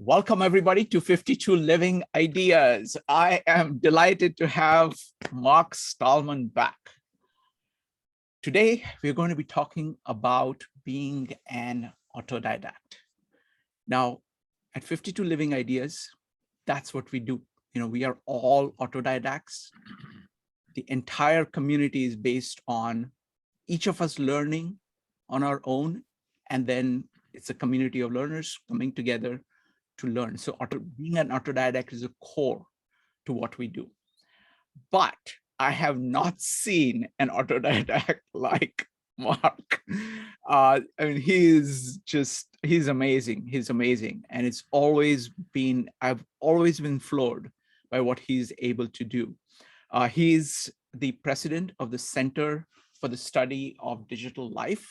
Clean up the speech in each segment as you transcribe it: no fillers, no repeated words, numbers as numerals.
Welcome everybody to 52 Living Ideas. I am delighted to have Mark Stahlman back. Today, we're going to be talking about being an autodidact. Now, at 52 Living Ideas, that's what we do. We are all autodidacts. The entire community is based on each of us learning on our own, and then it's a community of learners coming together to learn. So being an autodidact is a core to what we do. But I have not seen an autodidact like Mark. He's amazing. He's amazing. And I've always been floored by what he's able to do. He's the president of the Center for the Study of Digital Life,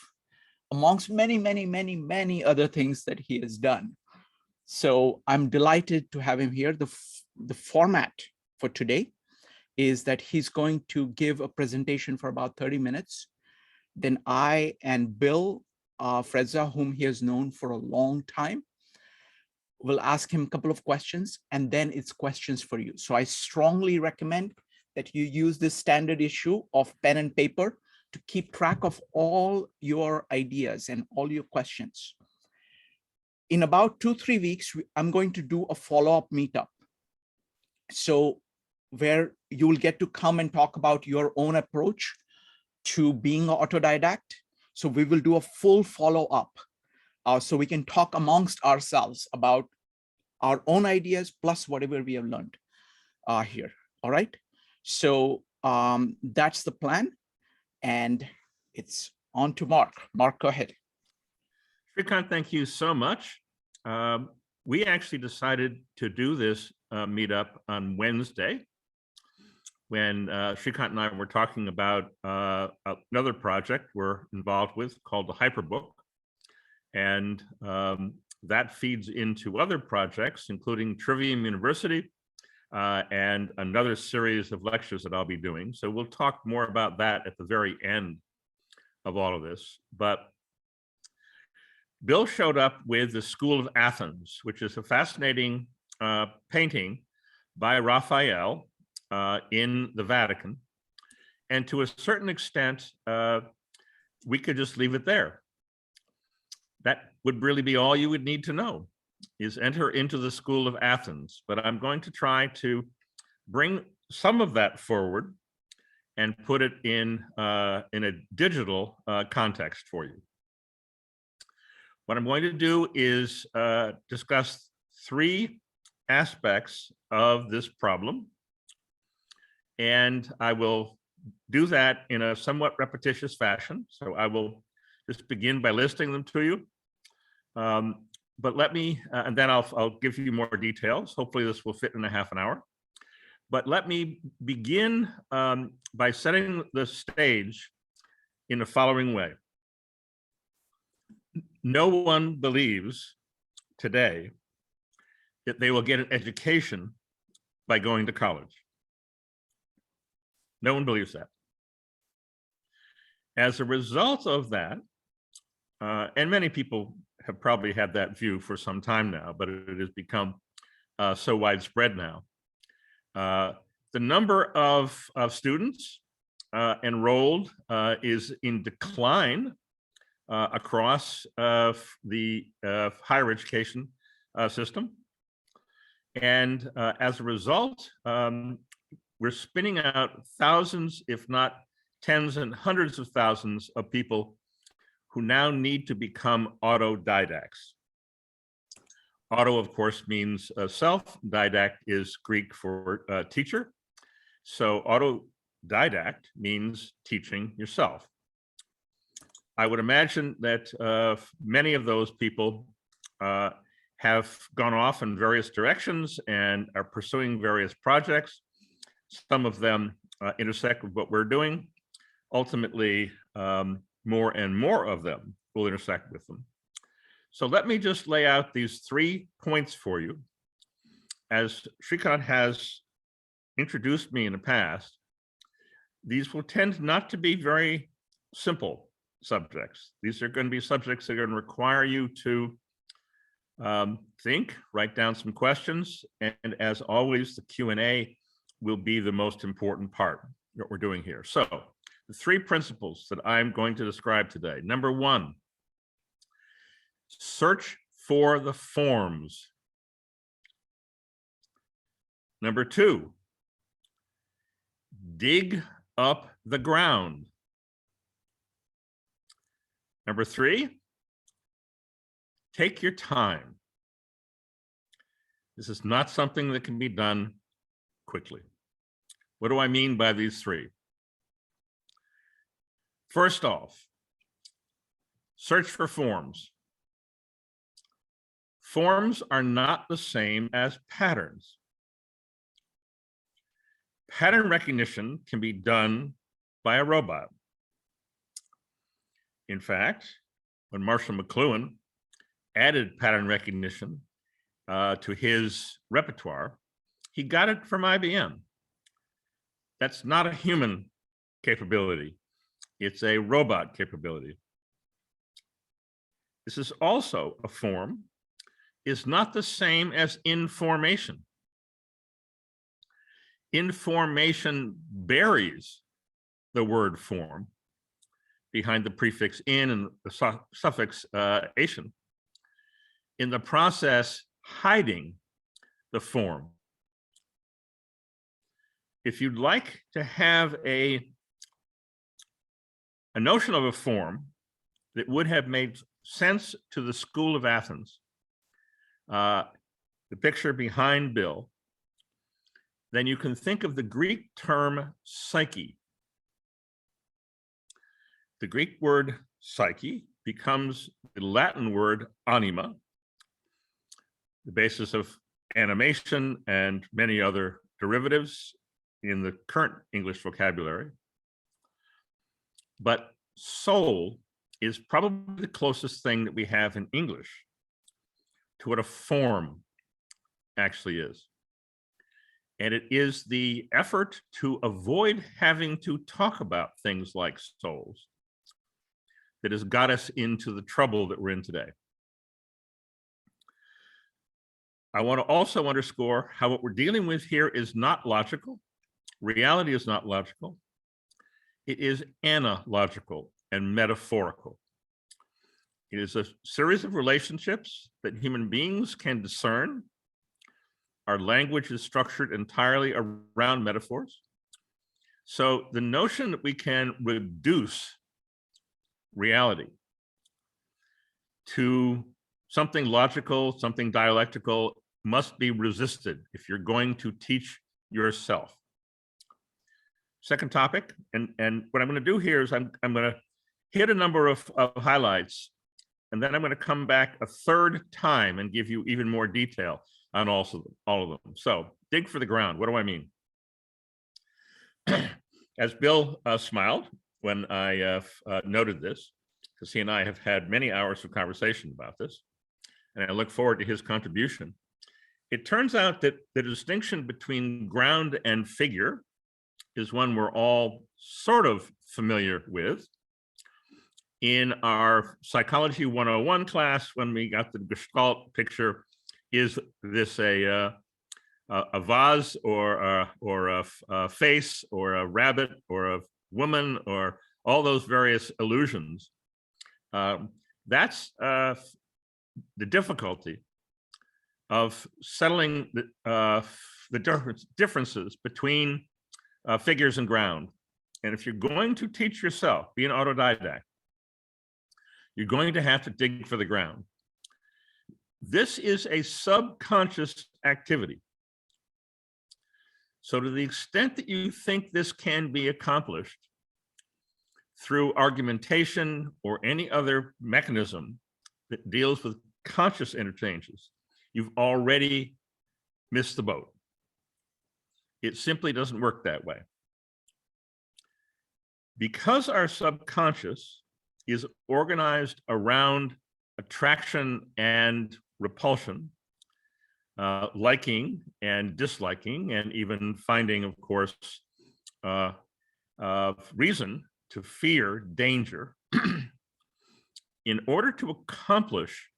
amongst many, many, many, many other things that he has done. So I'm delighted to have him here. The format for today is that he's going to give a presentation for about 30 minutes. Then I and Bill Frezza, whom he has known for a long time, will ask him a couple of questions, and then it's questions for you. So I strongly recommend that you use this standard issue of pen and paper to keep track of all your ideas and all your questions. In about 2-3 weeks, I'm going to do a follow-up meetup. So where you will get to come and talk about your own approach to being an autodidact. So we will do a full follow-up so we can talk amongst ourselves about our own ideas plus whatever we have learned here. All right. So that's the plan. And it's on to Mark. Mark, go ahead. Shrikant, thank you so much. We actually decided to do this meetup on Wednesday when Shrikant and I were talking about another project we're involved with called the Hyperbook. And that feeds into other projects, including Trivium University and another series of lectures that I'll be doing. So we'll talk more about that at the very end of all of this. But Bill showed up with the School of Athens, which is a fascinating painting by Raphael in the Vatican. And to a certain extent, we could just leave it there. That would really be all you would need to know, is enter into the School of Athens. But I'm going to try to bring some of that forward and put it in a digital context for you. What I'm going to do is discuss 3 aspects of this problem. And I will do that in a somewhat repetitious fashion. So I will just begin by listing them to you. But let me, and then I'll give you more details. Hopefully this will fit in a half an hour. But let me begin by setting the stage in the following way. No one believes today that they will get an education by going to college. No one believes that. As a result of that, and many people have probably had that view for some time now, but it has become so widespread now. The number of students enrolled is in decline across the higher education system. And as a result, we're spinning out thousands, if not tens and hundreds of thousands of people who now need to become autodidacts. Auto, of course, means self. Didact is Greek for teacher. So autodidact means teaching yourself. I would imagine that many of those people have gone off in various directions and are pursuing various projects. Some of them intersect with what we're doing. Ultimately, more and more of them will intersect with them. So let me just lay out these 3 points for you. As Shrikant has introduced me in the past, these will tend not to be very simple subjects. These are going to be subjects that are going to require you to Think, write down some questions, and as always, the Q&A will be the most important part of what we're doing here. So the 3 principles that I'm going to describe today. Number 1, search for the forms. Number 2, dig up the ground. Number 3, take your time. This is not something that can be done quickly. What do I mean by these 3? First off, search for forms. Forms are not the same as patterns. Pattern recognition can be done by a robot. In fact, when Marshall McLuhan added pattern recognition to his repertoire, he got it from IBM. That's not a human capability. It's a robot capability. This is also a form, is not the same as information. Information buries the word form behind the prefix in and the suffix ation, in the process hiding the form. If you'd like to have a notion of a form that would have made sense to the school of Athens, the picture behind Bill, then you can think of the Greek term psyche. The Greek word psyche becomes the Latin word anima, the basis of animation and many other derivatives in the current English vocabulary. But soul is probably the closest thing that we have in English to what a form actually is. And it is the effort to avoid having to talk about things like souls that has got us into the trouble that we're in today. I want to also underscore how what we're dealing with here is not logical. Reality is not logical. It is analogical and metaphorical. It is a series of relationships that human beings can discern. Our language is structured entirely around metaphors. So the notion that we can reduce reality to something logical, something dialectical, must be resisted if you're going to teach yourself. Second topic, and what I'm going to do here is I'm going to hit a number of highlights, and then I'm going to come back a third time and give you even more detail on all of them. So dig for the ground. What do I mean? As Bill smiled when I noted this, because he and I have had many hours of conversation about this, and I look forward to his contribution. It turns out that the distinction between ground and figure is one we're all sort of familiar with. In our Psychology 101 class, when we got the Gestalt picture, is this a vase or a face or a rabbit or a woman or all those various illusions? That's the difficulty of settling the differences between figures and ground. And if you're going to teach yourself, be an autodidact, you're going to have to dig for the ground. This is a subconscious activity. So to the extent that you think this can be accomplished through argumentation or any other mechanism that deals with conscious interchanges, you've already missed the boat. It simply doesn't work that way. Because our subconscious is organized around attraction and repulsion, liking and disliking, and even finding, of course, reason to fear danger, in order to accomplish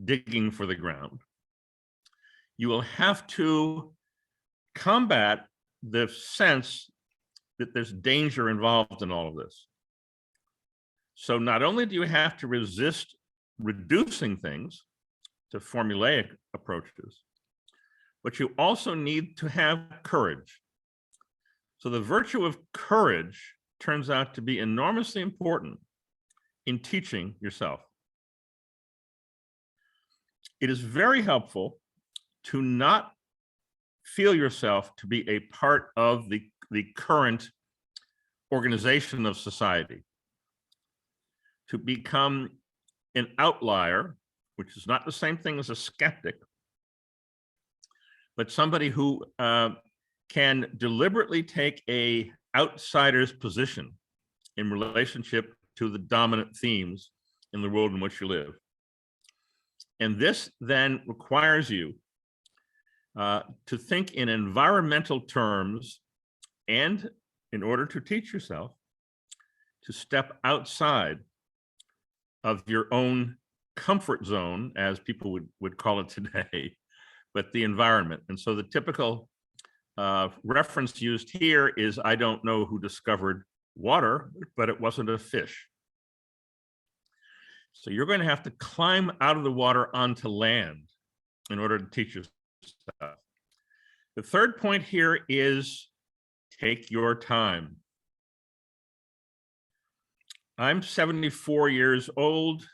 digging for the ground. You will have to combat the sense that there's danger involved in all of this. So not only do you have to resist reducing things to formulaic approaches, but you also need to have courage. So the virtue of courage turns out to be enormously important in teaching yourself. It is very helpful to not feel yourself to be a part of the current organization of society, to become an outlier, which is not the same thing as a skeptic, but somebody who can deliberately take a outsider's position in relationship to the dominant themes in the world in which you live. And this then requires you to think in environmental terms, and in order to teach yourself, to step outside of your own comfort zone, as people would call it today, but the environment. And so the typical reference used here is, I don't know who discovered water, but it wasn't a fish. So you're going to have to climb out of the water onto land in order to teach yourself. The third point here is take your time. I'm 74 years old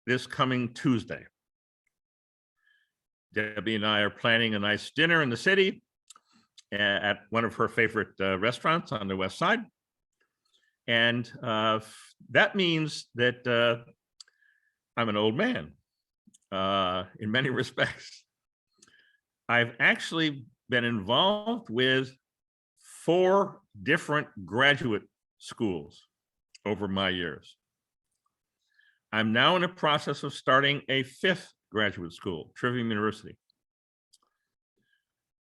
this coming Tuesday. Debbie and I are planning a nice dinner in the city at one of her favorite restaurants on the West Side. And that means that I'm an old man in many respects. I've actually been involved with 4 different graduate schools over my years. I'm now in the process of starting a 5th graduate school, Trivium University.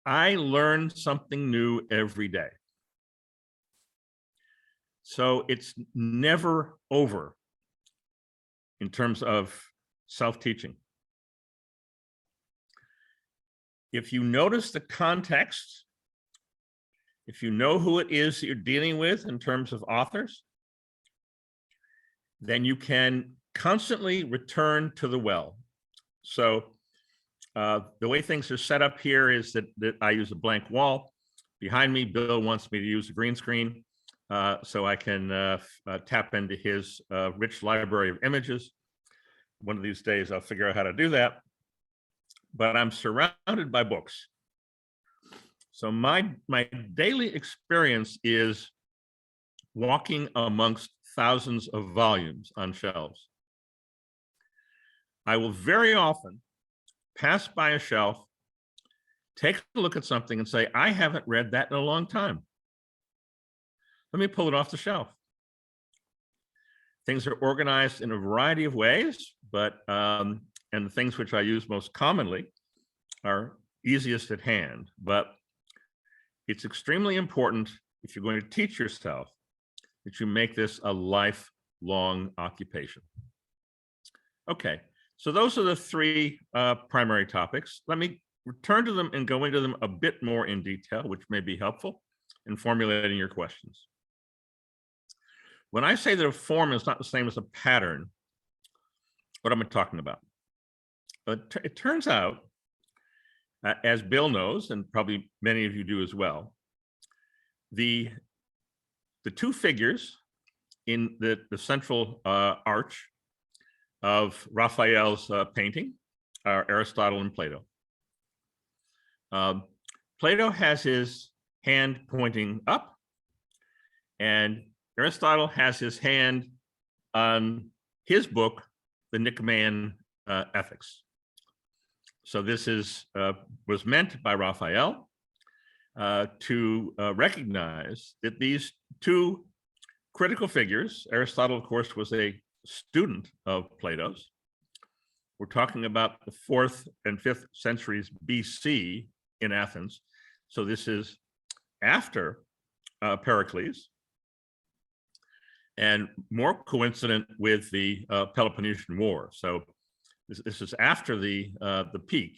I learn something new every day. So it's never over in terms of self-teaching. If you notice the context, if you know who it is that you're dealing with in terms of authors, then you can constantly return to the well. So the way things are set up here is that I use a blank wall. Behind me, Bill wants me to use a green screen so I can tap into his rich library of images. One of these days, I'll figure out how to do that. But I'm surrounded by books. So my daily experience is walking amongst thousands of volumes on shelves. I will very often pass by a shelf, take a look at something and say, I haven't read that in a long time. Let me pull it off the shelf. Things are organized in a variety of ways, but and the things which I use most commonly are easiest at hand. But it's extremely important, if you're going to teach yourself, that you make this a lifelong occupation. Okay, so those are the 3 primary topics. Let me return to them and go into them a bit more in detail, which may be helpful in formulating your questions. When I say that a form is not the same as a pattern, what am I talking about? It turns out, as Bill knows, and probably many of you do as well, the 2 figures in the central arch of Raphael's painting are Aristotle and Plato. Plato has his hand pointing up, and Aristotle has his hand on his book, the Nicomachean Ethics. So this was meant by Raphael to recognize that these 2 critical figures, Aristotle, of course, was a student of Plato's. We're talking about the 4th and 5th centuries BC in Athens. So this is after Pericles, and more coincident with the Peloponnesian War. So this is after the peak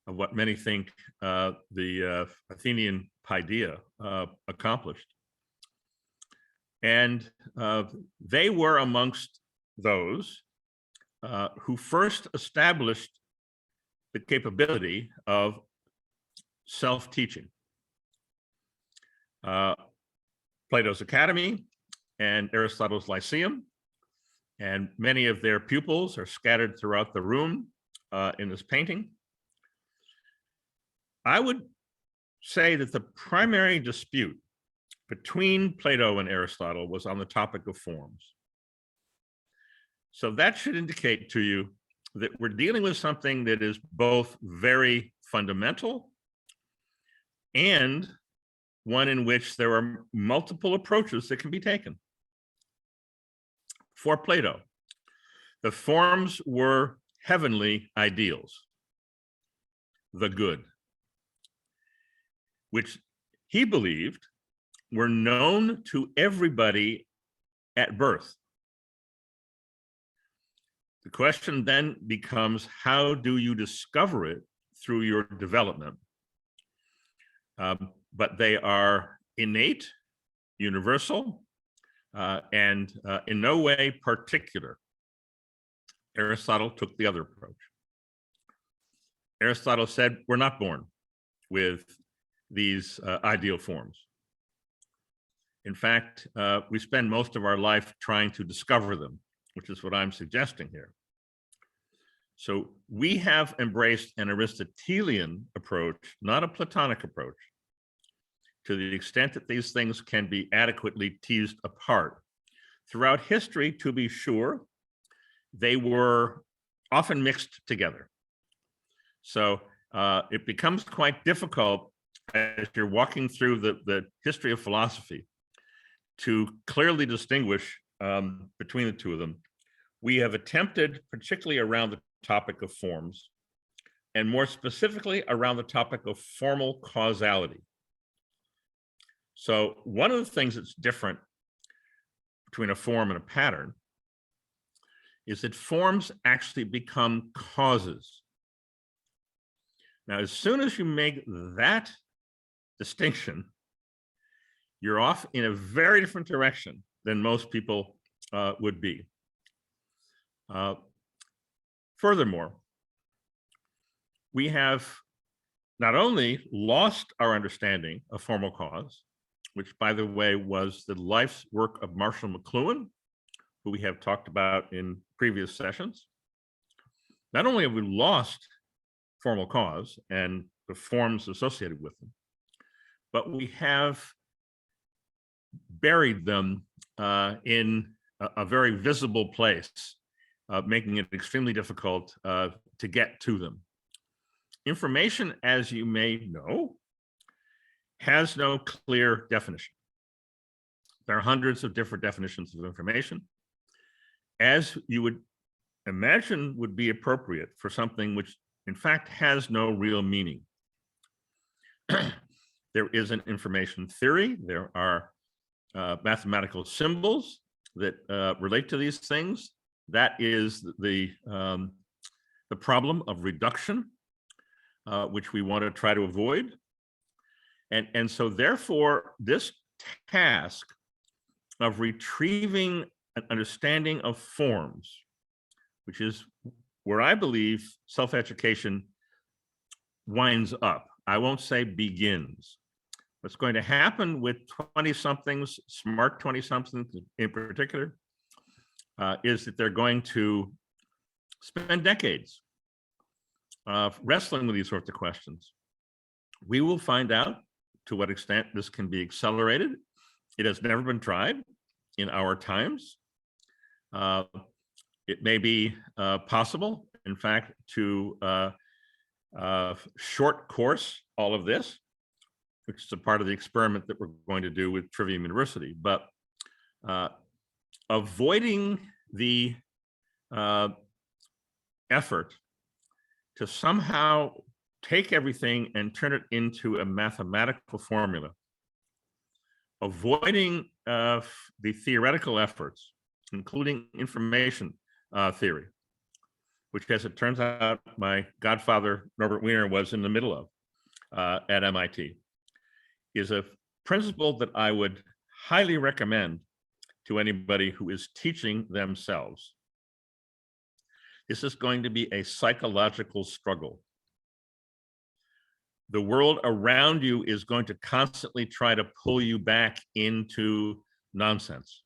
of what many think the Athenian paideia accomplished. And they were amongst those who first established the capability of self-teaching. Plato's Academy and Aristotle's Lyceum, and many of their pupils are scattered throughout the room in this painting. I would say that the primary dispute between Plato and Aristotle was on the topic of forms. So that should indicate to you that we're dealing with something that is both very fundamental and one in which there are multiple approaches that can be taken. For Plato, the forms were heavenly ideals, the good, which he believed were known to everybody at birth. The question then becomes, how do you discover it through your development? But they are innate, universal, and in no way particular. Aristotle took the other approach. Aristotle said, we're not born with these ideal forms. In fact, we spend most of our life trying to discover them, which is what I'm suggesting here. So we have embraced an Aristotelian approach, not a Platonic approach, to the extent that these things can be adequately teased apart. Throughout history, to be sure, they were often mixed together. So it becomes quite difficult as you're walking through the history of philosophy to clearly distinguish between the two of them. We have attempted, particularly around the topic of forms, and more specifically around the topic of formal causality. So one of the things that's different between a form and a pattern is that forms actually become causes. Now, as soon as you make that distinction, you're off in a very different direction than most people would be. Furthermore, we have not only lost our understanding of formal cause, which, by the way, was the life's work of Marshall McLuhan, who we have talked about in previous sessions. Not only have we lost formal cause and the forms associated with them, but we have buried them in a very visible place, making it extremely difficult to get to them. Information, as you may know, has no clear definition. There are hundreds of different definitions of information, as you would imagine would be appropriate for something which in fact has no real meaning. There is an information theory. There are mathematical symbols that relate to these things. That is the problem of reduction, which we want to try to avoid. And so therefore, this task of retrieving an understanding of forms, which is where I believe self-education winds up. I won't say begins. What's going to happen with 20-somethings, smart 20-somethings in particular, is that they're going to spend decades wrestling with these sorts of questions. We will find out to what extent this can be accelerated. It has never been tried in our times. It may be possible, in fact, to short course all of this, which is a part of the experiment that we're going to do with Trivium University. But avoiding the effort to somehow take everything and turn it into a mathematical formula, avoiding the theoretical efforts, including information theory, which, as it turns out, my godfather, Norbert Wiener, was in the middle of at MIT, is a principle that I would highly recommend to anybody who is teaching themselves. This is going to be a psychological struggle. The world around you is going to constantly try to pull you back into nonsense.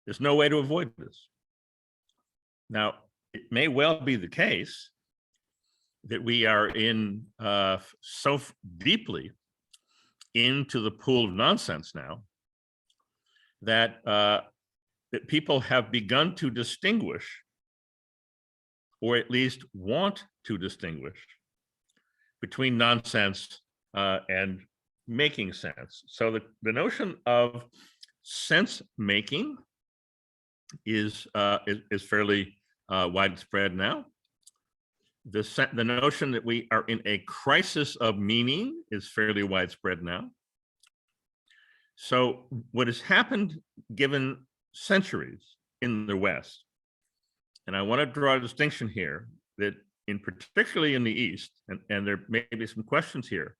There's no way to avoid this. Now, it may well be the case that we are in so deeply into the pool of nonsense now that that people have begun to distinguish, or at least want to distinguish, between nonsense and making sense. So the notion of sense making is fairly widespread now. The notion that we are in a crisis of meaning is fairly widespread now. So what has happened, given centuries in the West, and I want to draw a distinction here, that particularly in the East, and there may be some questions here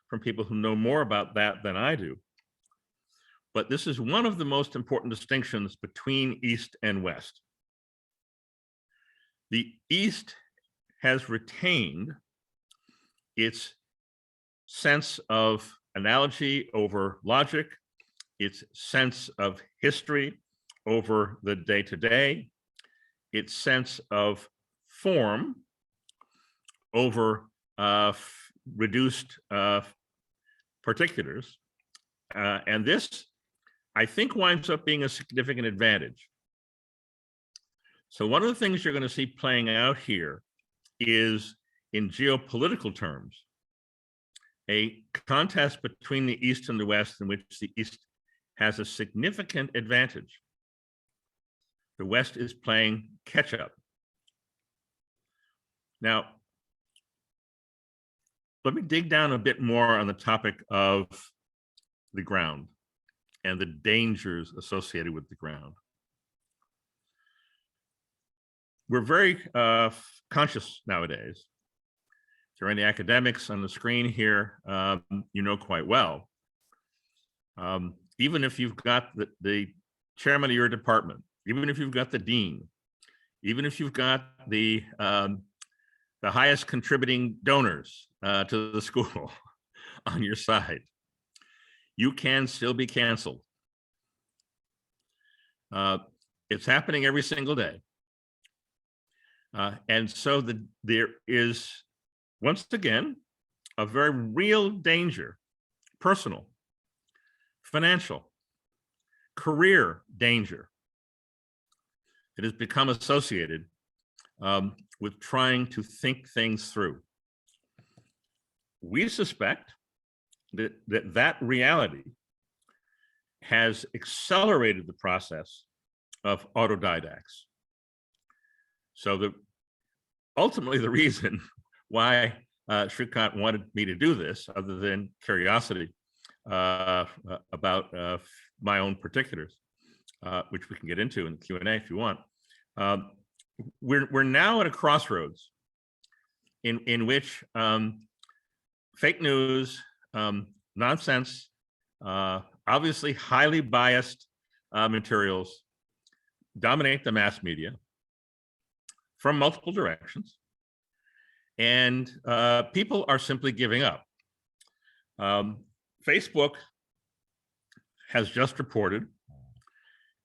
from people who know more about that than I do, but this is one of the most important distinctions between East and West. The East has retained its sense of analogy over logic, its sense of history over the day-to-day, its sense of form over reduced particulars. And this, I think, winds up being a significant advantage. So one of the things you're going to see playing out here is, in geopolitical terms, a contest between the East and the West in which the East has a significant advantage. The West is playing catch up. Now, let me dig down a bit more on the topic of the ground and the dangers associated with the ground. We're very conscious nowadays. If there are any academics on the screen here, you know quite well. Even if you've got the chairman of your department, even if you've got the dean, even if you've got the highest contributing donors to the school on your side, you can still be canceled. It's happening every single day. And so there is, once again, a very real danger, personal, financial, career danger, that has become associated with trying to think things through. We suspect that reality has accelerated the process of autodidacts. So ultimately the reason why Shrikant wanted me to do this, other than curiosity about my own particulars, which we can get into in the Q&A if you want, we're now at a crossroads in which fake news, nonsense, obviously highly biased materials dominate the mass media from multiple directions, and people are simply giving up. Facebook has just reported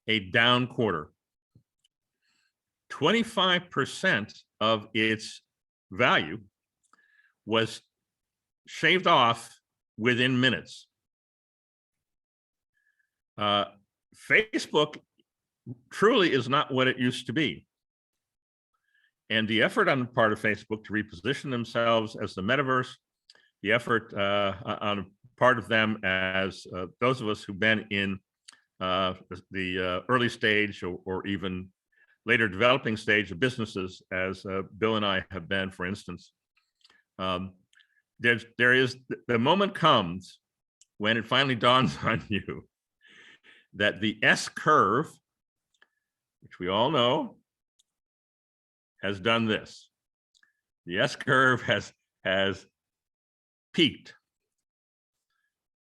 a down quarter. 25% of its value was shaved off within minutes. Facebook truly is not what it used to be. And the effort on the part of Facebook to reposition themselves as the metaverse, the effort on the part of them as those of us who've been in the early stage or even later developing stage of businesses, as Bill and I have been, for instance, the moment comes when it finally dawns on you that the S curve, which we all know, has done this. The S-curve has peaked.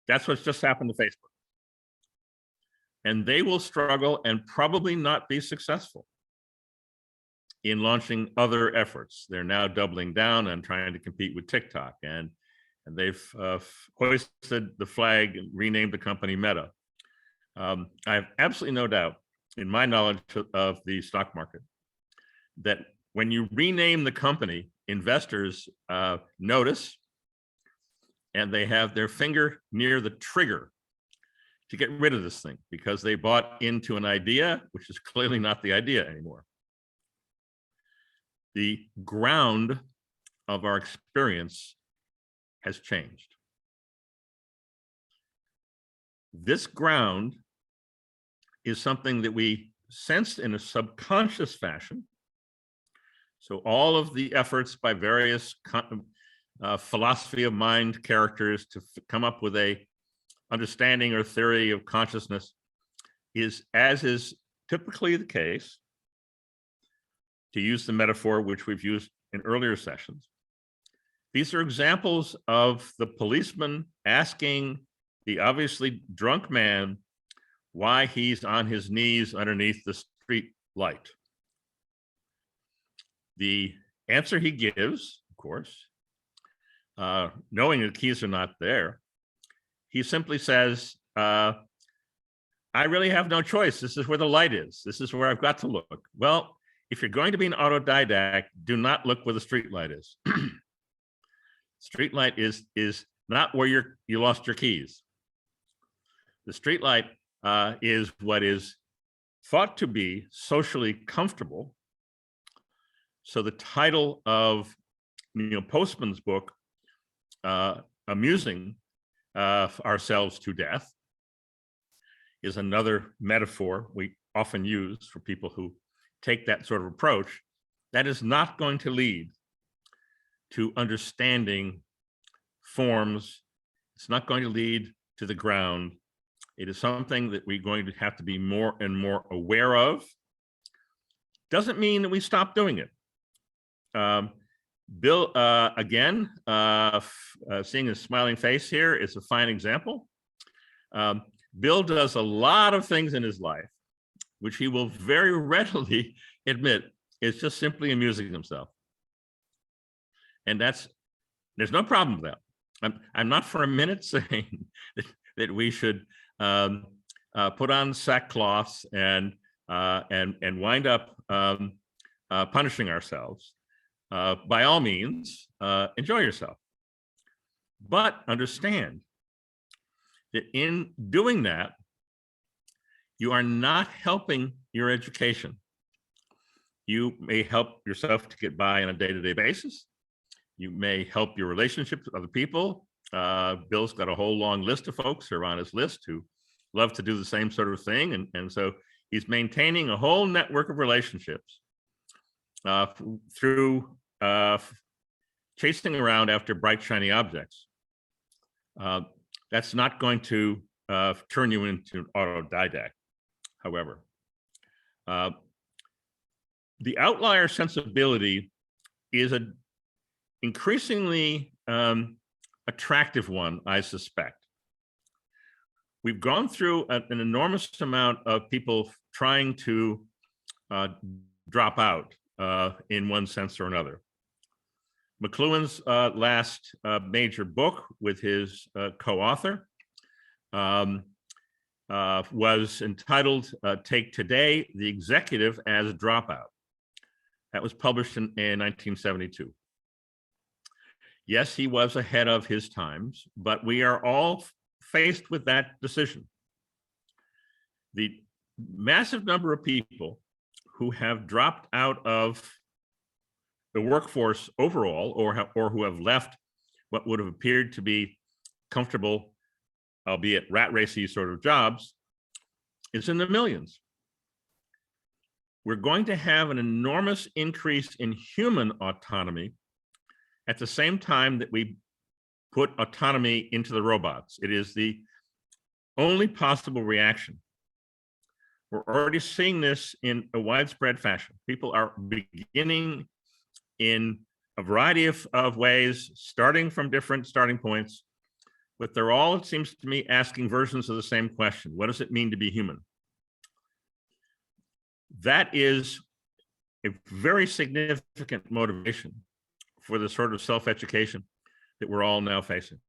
That's what's just happened to Facebook. And they will struggle and probably not be successful in launching other efforts. They're now doubling down and trying to compete with TikTok, and they've hoisted the flag and renamed the company Meta. I have absolutely no doubt in my knowledge of the stock market that when you rename the company, investors notice, and they have their finger near the trigger to get rid of this thing because they bought into an idea which is clearly not the idea anymore. The ground of our experience has changed. This ground is something that we sense in a subconscious fashion. So all of the efforts by various philosophy of mind characters to come up with a understanding or theory of consciousness is, as is typically the case, to use the metaphor which we've used in earlier sessions. These are examples of the policeman asking the obviously drunk man why he's on his knees underneath the street light. The answer he gives, of course, knowing the keys are not there, he simply says, I really have no choice. This is where the light is. This is where I've got to look. Well, if you're going to be an autodidact, do not look where the street light is. Street light is not where you lost your keys. The street light is what is thought to be socially comfortable. So the title of Neil Postman's book, Amusing Ourselves to Death, is another metaphor we often use for people who take that sort of approach. That is not going to lead to understanding forms. It's not going to lead to the ground. It is something that we're going to have to be more and more aware of. Doesn't mean that we stop doing it. Bill, again, seeing his smiling face here is a fine example. Bill does a lot of things in his life, which he will very readily admit is just simply amusing himself. And there's no problem with that. I'm not for a minute saying that we should put on sackcloths and wind up punishing ourselves. By all means, enjoy yourself. But understand that in doing that, you are not helping your education. You may help yourself to get by on a day-to-day basis. You may help your relationships with other people. Bill's got a whole long list of folks who are on his list who love to do the same sort of thing. And so he's maintaining a whole network of relationships through chasing around after bright, shiny objects. That's not going to turn you into an autodidact, however. The outlier sensibility is an increasingly attractive one, I suspect. We've gone through an enormous amount of people trying to drop out in one sense or another. McLuhan's last major book with his co-author was entitled Take Today, the Executive as a Dropout. That was published in 1972. Yes, he was ahead of his times, but we are all faced with that decision. The massive number of people who have dropped out of the workforce overall, or who have left what would have appeared to be comfortable, albeit rat racy sort of jobs, is in the millions. We're going to have an enormous increase in human autonomy at the same time that we put autonomy into the robots. It is the only possible reaction We're already seeing this in a widespread fashion. People are beginning in a variety of ways, starting from different starting points, but they're all, it seems to me, asking versions of the same question. What does it mean to be human? That is a very significant motivation for the sort of self-education that we're all now facing.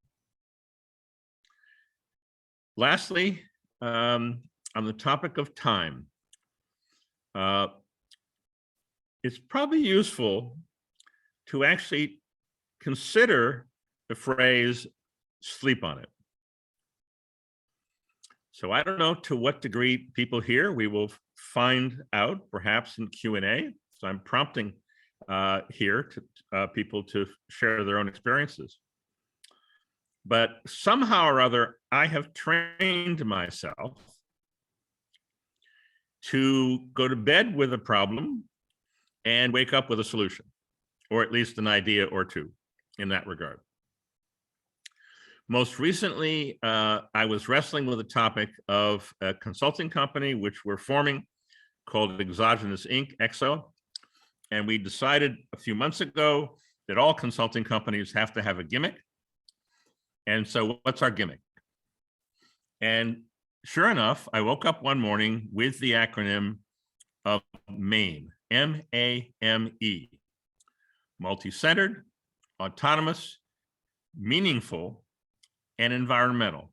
Lastly, on the topic of time, it's probably useful to actually consider the phrase sleep on it. So I don't know to what degree people here, we will find out perhaps in Q&A. So I'm prompting here to people to share their own experiences. But somehow or other, I have trained myself to go to bed with a problem and wake up with a solution, or at least an idea or two in that regard. Most recently, I was wrestling with the topic of a consulting company which we're forming called Exogenous Inc., EXO. And we decided a few months ago that all consulting companies have to have a gimmick. And so what's our gimmick? And sure enough, I woke up one morning with the acronym of MAME, M-A-M-E, multi-centered, autonomous, meaningful, and environmental.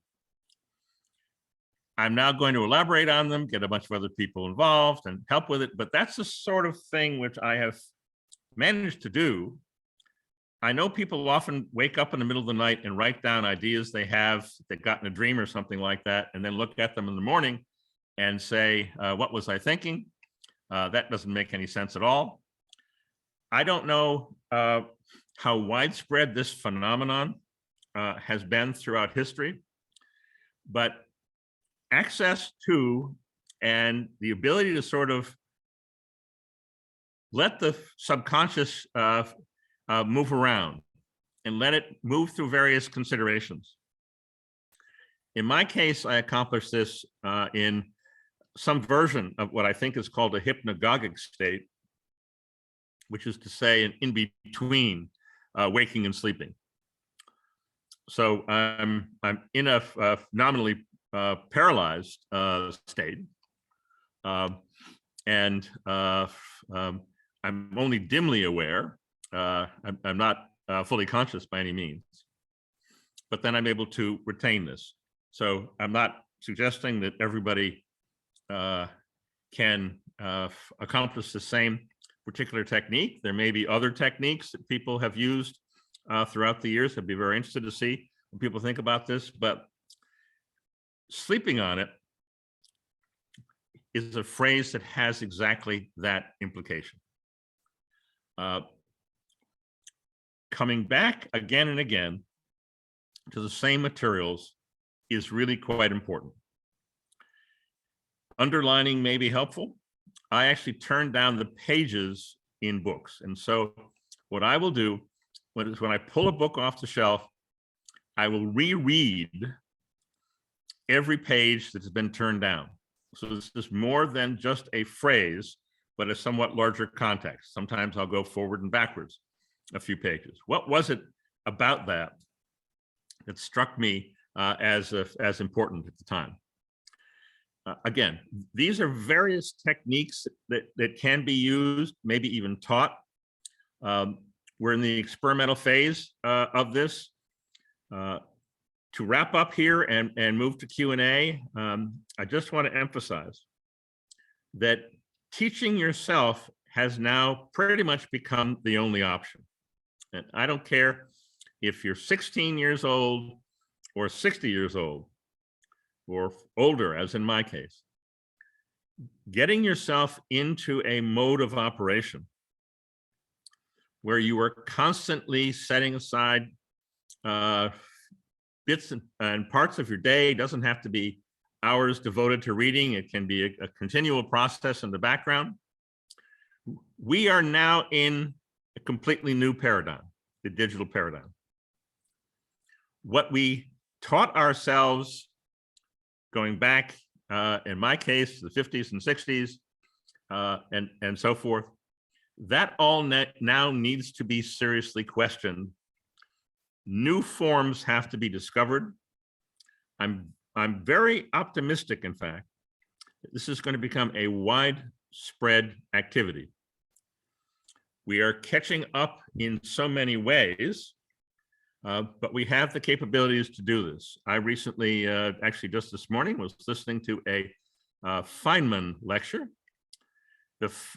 I'm now going to elaborate on them, get a bunch of other people involved and help with it, but that's the sort of thing which I have managed to do. I know people often wake up in the middle of the night and write down ideas they have, they've gotten a dream or something like that, and then look at them in the morning and say, what was I thinking? That doesn't make any sense at all. I don't know how widespread this phenomenon has been throughout history, but access to and the ability to sort of let the subconscious move around and let it move through various considerations. In my case, I accomplished this in some version of what I think is called a hypnagogic state, which is to say an in-between waking and sleeping. So I'm in a nominally paralyzed state, and I'm only dimly aware. I'm not fully conscious by any means, but then I'm able to retain this. So I'm not suggesting that everybody can accomplish the same particular technique. There may be other techniques that people have used throughout the years. I'd be very interested to see what people think about this, but sleeping on it is a phrase that has exactly that implication. Coming back again and again to the same materials is really quite important. Underlining may be helpful. I actually turn down the pages in books. And so what I will do when I pull a book off the shelf, I will reread every page that's been turned down. So this is more than just a phrase, but a somewhat larger context. Sometimes I'll go forward and backwards a few pages. What was it about that that struck me as important at the time? Again, these are various techniques that can be used, maybe even taught. We're in the experimental phase of this. To wrap up here and move to Q&A, I just want to emphasize that teaching yourself has now pretty much become the only option. And I don't care if you're 16 years old or 60 years old or older, as in my case. Getting yourself into a mode of operation where you are constantly setting aside bits and parts of your day. It doesn't have to be hours devoted to reading. It can be a continual process in the background. We are now in a completely new paradigm, the digital paradigm. What we taught ourselves going back in my case, the 50s and 60s, and so forth. That all now needs to be seriously questioned. New forms have to be discovered. I'm very optimistic, in fact, that this is going to become a widespread activity. We are catching up in so many ways, but we have the capabilities to do this. I recently, actually just this morning, was listening to a Feynman lecture.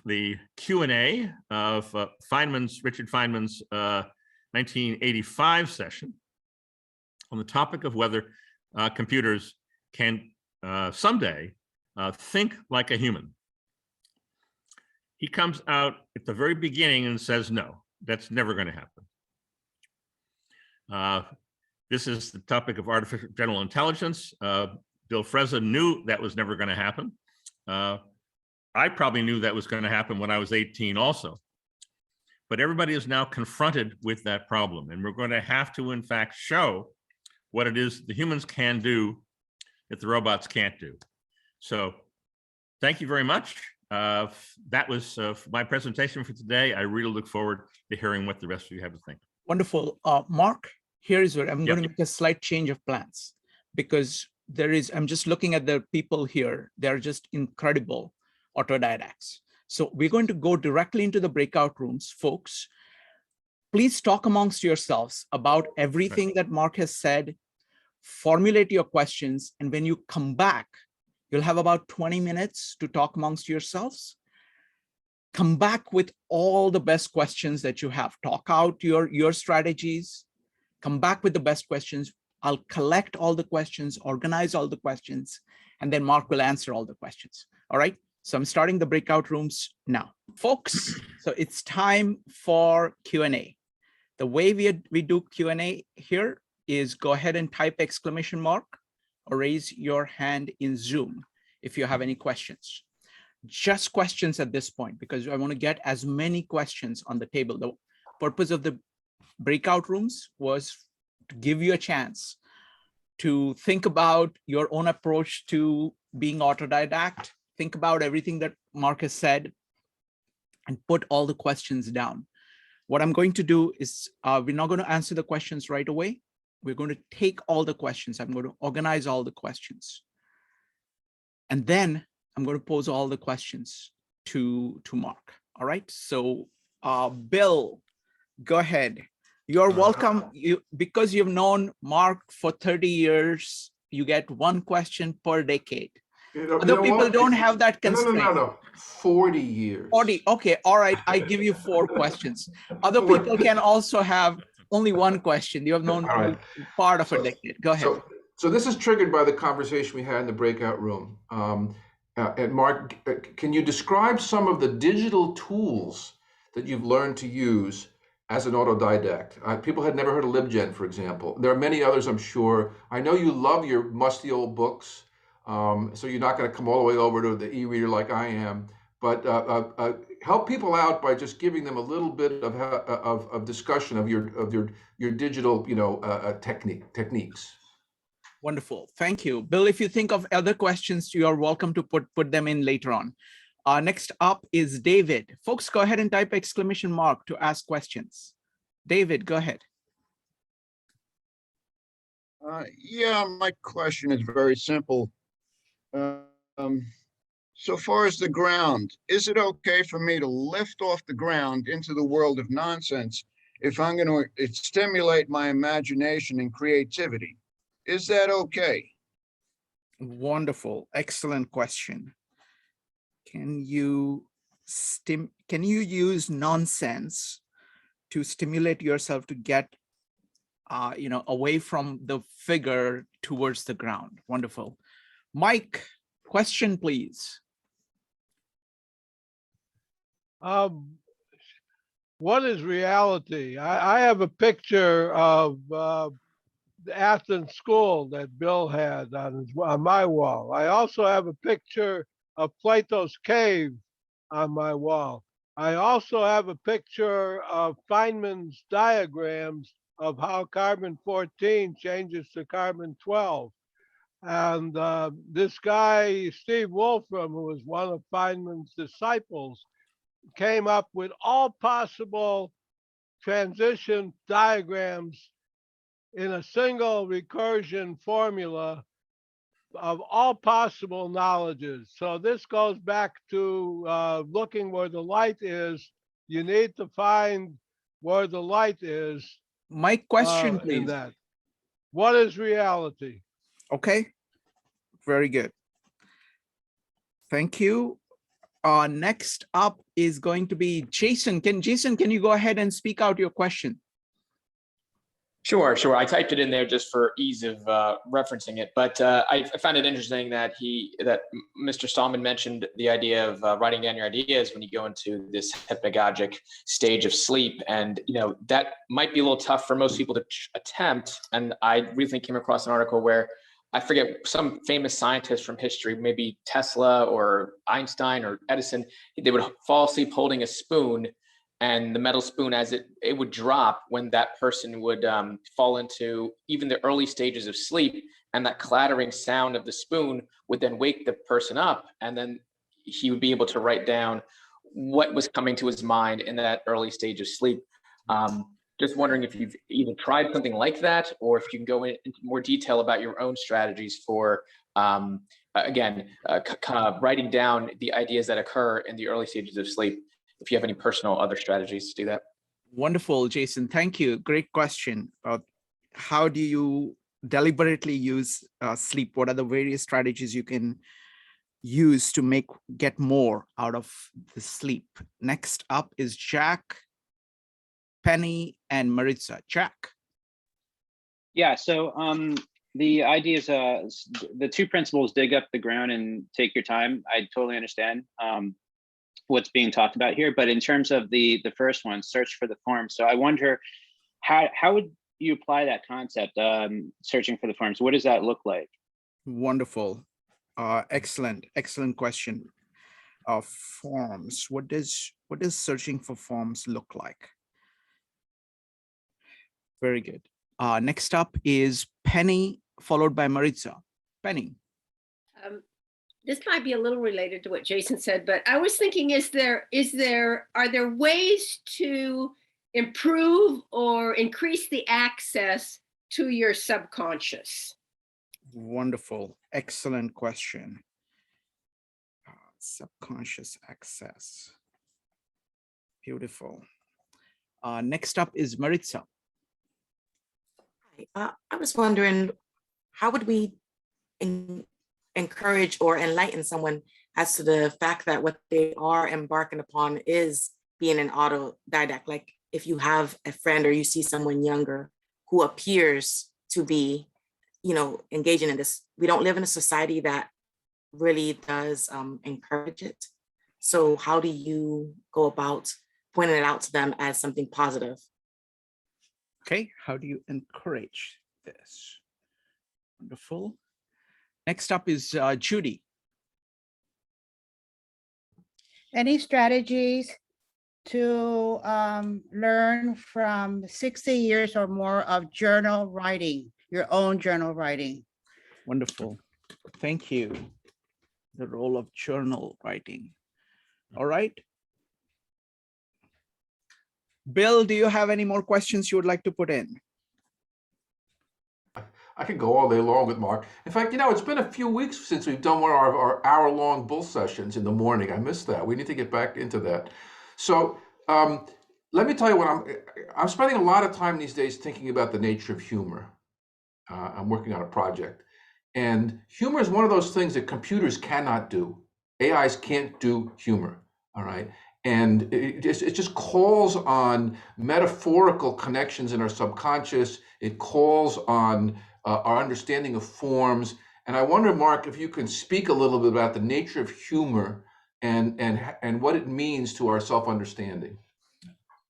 The Q&A of Richard Feynman's 1985 session on the topic of whether computers can someday think like a human. He comes out at the very beginning and says, no, that's never going to happen. This is the topic of artificial general intelligence. Bill Frezza knew that was never going to happen. I probably knew that was going to happen when I was 18 also. But everybody is now confronted with that problem. And we're going to have to, in fact, show what it is the humans can do that the robots can't do. So thank you very much. That was my presentation for today. I really look forward to hearing what the rest of you have to think. Wonderful. Mark, here is where I'm going to make a slight change of plans, because I'm just looking at the people here. They're just incredible autodidacts. So we're going to go directly into the breakout rooms, folks. Please talk amongst yourselves about everything that Mark has said, formulate your questions, and when you come back, you'll have about 20 minutes to talk amongst yourselves. Come back with all the best questions that you have. Talk out your strategies. Come back with the best questions. I'll collect all the questions, organize all the questions, and then Mark will answer all the questions. All right? So I'm starting the breakout rooms now. Folks, so it's time for Q&A. The way we do Q&A here is go ahead and type exclamation mark or raise your hand in Zoom if you have any questions. Just questions at this point, because I want to get as many questions on the table. The purpose of the breakout rooms was to give you a chance to think about your own approach to being autodidact, think about everything that Mark has said, and put all the questions down. What I'm going to do is we're not going to answer the questions right away. We're going to take all the questions. I'm going to organize all the questions. And then I'm going to pose all the questions to Mark. All right. So Bill, go ahead. You're welcome. Because you've known Mark for 30 years, you get one question per decade. Other people don't have that constraint. No. 40 years. 40. Okay. All right. I give you 4 questions. Other people can also have only one question. You have known part of a decade. Go ahead. So this is triggered by the conversation we had in the breakout room. And Mark, can you describe some of the digital tools that you've learned to use as an autodidact? People had never heard of LibGen, for example. There are many others, I'm sure. I know you love your musty old books, so you're not going to come all the way over to the e-reader like I am. But help people out by just giving them a little bit of discussion of your digital, techniques. Wonderful. Thank you. Bill, if you think of other questions, you are welcome to put them in later on. Next up is David. Folks, go ahead and type exclamation mark to ask questions. David, go ahead. Yeah, my question is very simple. So far as the ground, is it okay for me to lift off the ground into the world of nonsense if I'm going to stimulate my imagination and creativity? Is that okay? Wonderful. Excellent question. Can you use nonsense to stimulate yourself to get away from the figure towards the ground? Wonderful. Mike, question, please. What is reality? I have a picture of the Athens school that Bill had on my wall. I also have a picture of Plato's cave on my wall. I also have a picture of Feynman's diagrams of how carbon-14 changes to carbon-12. And this guy, Steve Wolfram, who was one of Feynman's disciples, came up with all possible transition diagrams in a single recursion formula of all possible knowledges. So this goes back to looking where the light is. You need to find where the light is My question, in please. that. What is reality? Okay, very good. Thank you. Next up is going to be Jason. Jason, can you go ahead and speak out your question? Sure. I typed it in there just for ease of referencing it, but I found it interesting that Mr. Stahlman mentioned the idea of writing down your ideas when you go into this hypnagogic stage of sleep, and that might be a little tough for most people to attempt. And I recently came across an article where I forget some famous scientist from history, maybe Tesla or Einstein or Edison. They would fall asleep holding a spoon, and the metal spoon, as it would drop when that person would fall into even the early stages of sleep, and that clattering sound of the spoon would then wake the person up, and then he would be able to write down what was coming to his mind in that early stage of sleep. Just wondering if you've either tried something like that, or if you can go into more detail about your own strategies for, again, kind of writing down the ideas that occur in the early stages of sleep, if you have any personal other strategies to do that. Wonderful, Jason. Thank you. Great question. How do you deliberately use sleep? What are the various strategies you can use to get more out of the sleep? Next up is Jack, Penny, and Maritza. Jack. Yeah, so the idea is the two principles: dig up the ground and take your time. I totally understand what's being talked about here, but in terms of the first one, search for the forms. So I wonder how would you apply that concept, searching for the forms? What does that look like? Wonderful. Excellent question. Forms. What does searching for forms look like? Very good. Next up is Penny, followed by Maritza. Penny. This might be a little related to what Jason said, but I was thinking, are there ways to improve or increase the access to your subconscious? Wonderful. Excellent question. Subconscious access. Beautiful. Next up is Maritza. I was wondering, how would we encourage or enlighten someone as to the fact that what they are embarking upon is being an autodidact? Like if you have a friend or you see someone younger who appears to be, engaging in this, we don't live in a society that really does encourage it. So how do you go about pointing it out to them as something positive? Okay, how do you encourage this? Wonderful. Next up is Judy. Any strategies to learn from 60 years or more of journal writing, your own journal writing? Wonderful. Thank you. The role of journal writing. All right. Bill, do you have any more questions you would like to put in? I could go all day long with Mark. In fact, it's been a few weeks since we've done one of our hour-long bull sessions in the morning. I missed that. We need to get back into that. So let me tell you what I'm spending a lot of time these days thinking about the nature of humor. I'm working on a project. And humor is one of those things that computers cannot do. AIs can't do humor, all right? And it just calls on metaphorical connections in our subconscious. It calls on our understanding of forms. And I wonder, Mark, if you can speak a little bit about the nature of humor and what it means to our self-understanding.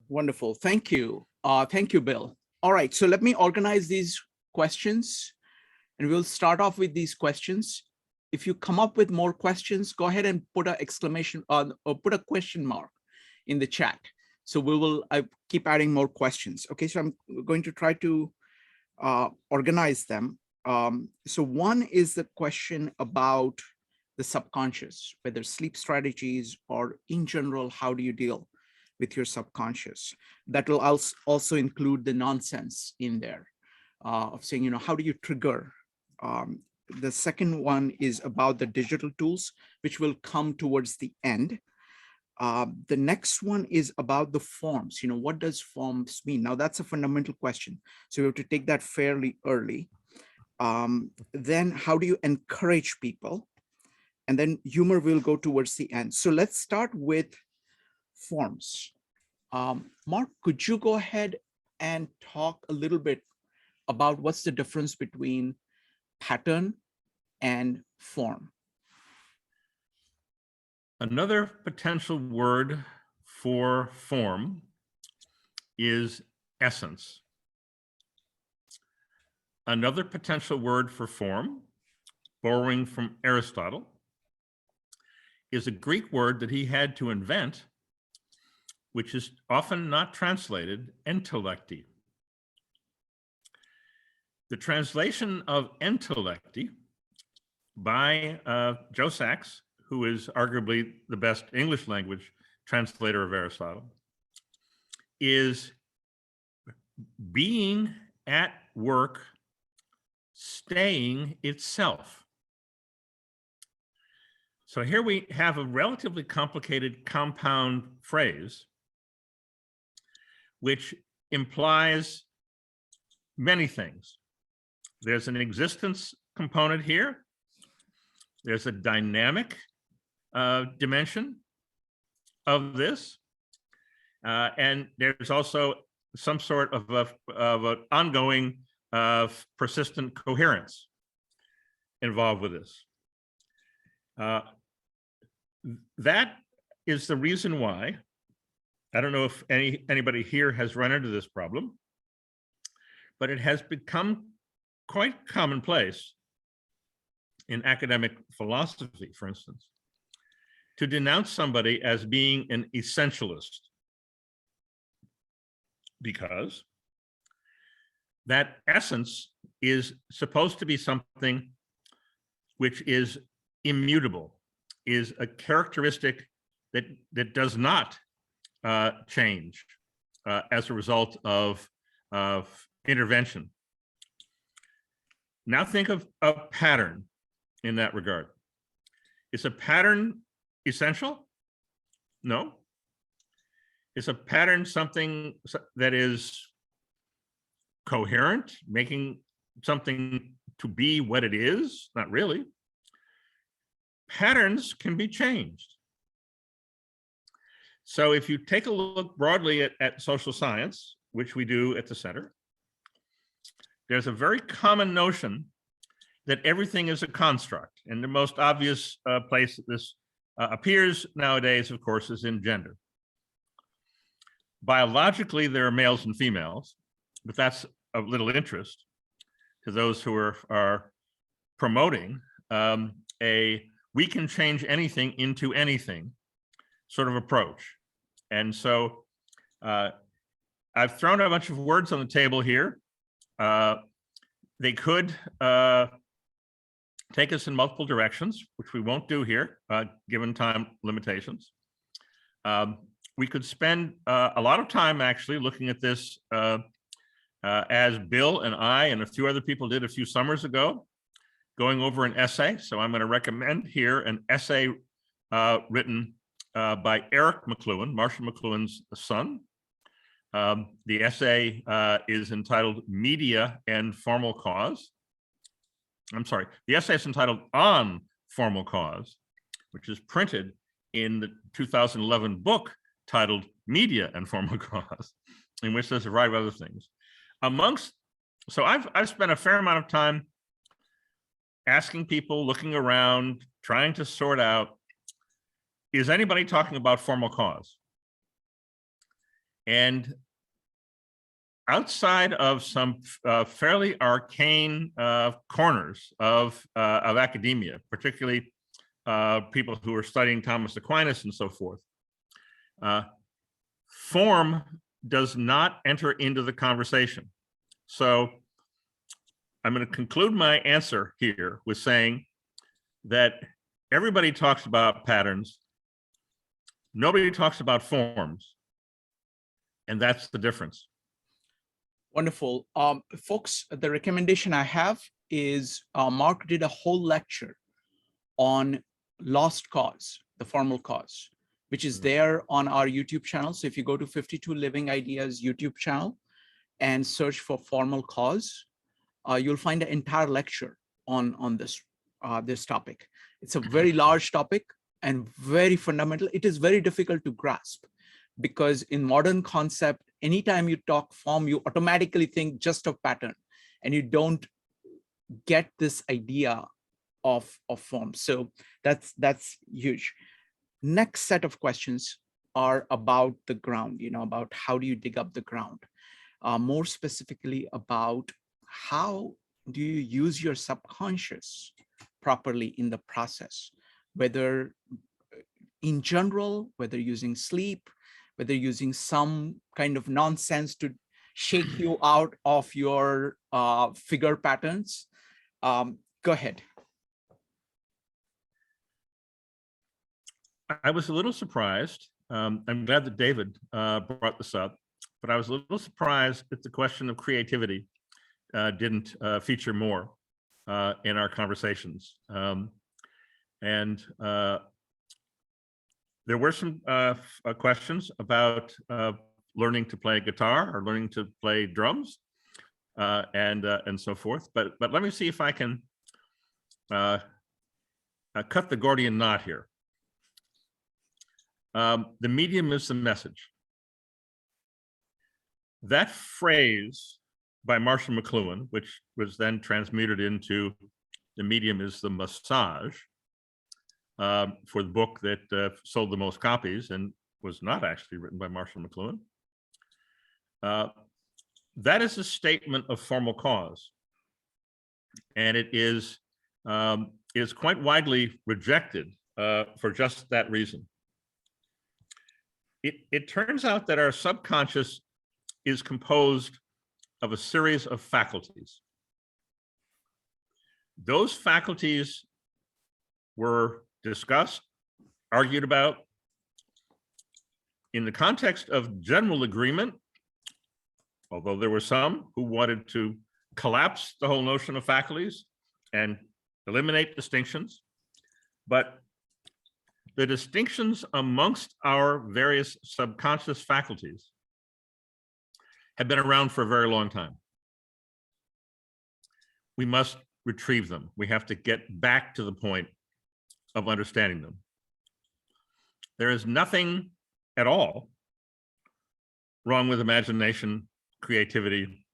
Wonderful. Thank you. Thank you, Bill. All right, so let me organize these questions, and we'll start off with these questions. If you come up with more questions, go ahead and put an exclamation or put a question mark in the chat. So I keep adding more questions. Okay, so I'm going to try to organize them. So one is the question about the subconscious, whether sleep strategies or in general, how do you deal with your subconscious? That will also include the nonsense in there of saying, how do you trigger? The second one is about the digital tools, which will come towards the end. The next one is about the forms. What does forms mean? Now, that's a fundamental question. So we have to take that fairly early. Then how do you encourage people? And then humor will go towards the end. So let's start with forms. Mark, could you go ahead and talk a little bit about what's the difference between pattern and form? Another potential word for form is essence. Another potential word for form, borrowing from Aristotle, is a Greek word that he had to invent, which is often not translated intellecti. The translation of intellecti by Joe Sachs, who is arguably the best English language translator of Aristotle, is being at work, staying itself. So here we have a relatively complicated compound phrase, which implies many things. There's an existence component here. There's a dynamic dimension of this. And there's also some sort of an ongoing persistent coherence involved with this. That is the reason why, I don't know if anybody here has run into this problem, but it has become quite commonplace in academic philosophy, for instance, to denounce somebody as being an essentialist, because that essence is supposed to be something which is immutable, is a characteristic that does not change as a result of intervention. Now think of a pattern in that regard. Is a pattern essential? No. Is a pattern something that is coherent, making something to be what it is? Not really. Patterns can be changed. So if you take a look broadly at social science, which we do at the center, there's a very common notion that everything is a construct. And the most obvious place that this appears nowadays, of course, is in gender. Biologically, there are males and females, but that's of little interest to those who are promoting a we can change anything into anything sort of approach. And so I've thrown a bunch of words on the table here. They could take us in multiple directions, which we won't do here, given time limitations. We could spend a lot of time actually looking at this as Bill and I and a few other people did a few summers ago, going over an essay. So I'm going to recommend here an essay written by Eric McLuhan, Marshall McLuhan's son. The essay is entitled Media and Formal Cause. I'm sorry, the essay is entitled On Formal Cause, which is printed in the 2011 book titled Media and Formal Cause, in which there's a variety of other things. So I've spent a fair amount of time asking people, looking around, trying to sort out, is anybody talking about formal cause? And outside of some fairly arcane corners of academia, particularly people who are studying Thomas Aquinas and so forth, form does not enter into the conversation. So I'm going to conclude my answer here with saying that everybody talks about patterns. Nobody talks about forms. And that's the difference. Wonderful. Folks, the recommendation I have is Mark did a whole lecture on lost cause, the formal cause, which is there on our YouTube channel. So if you go to 52 Living Ideas YouTube channel and search for formal cause, you'll find an entire lecture on this topic. It's a very large topic and very fundamental. It is very difficult to grasp because in modern concept, anytime you talk form, you automatically think just of pattern and you don't get this idea of form. So that's huge. Next set of questions are about the ground, about how do you dig up the ground? More specifically about how do you use your subconscious properly in the process, whether in general, whether using sleep, whether using some kind of nonsense to shake you out of your figure patterns. Go ahead. I was a little surprised. I'm glad that David brought this up, but I was a little surprised that the question of creativity didn't feature more in our conversations. And there were some questions about learning to play guitar or learning to play drums and so forth. But let me see if I can cut the Gordian knot here. The medium is the message. That phrase by Marshall McLuhan, which was then transmuted into the medium is the massage for the book that sold the most copies and was not actually written by Marshall McLuhan. That is a statement of formal cause. And it is quite widely rejected for just that reason. It turns out that our subconscious is composed of a series of faculties. Those faculties were discussed, argued about in the context of general agreement, although there were some who wanted to collapse the whole notion of faculties and eliminate distinctions. But the distinctions amongst our various subconscious faculties have been around for a very long time. We must retrieve them. We have to get back to the point of understanding them. There is nothing at all wrong with imagination, creativity,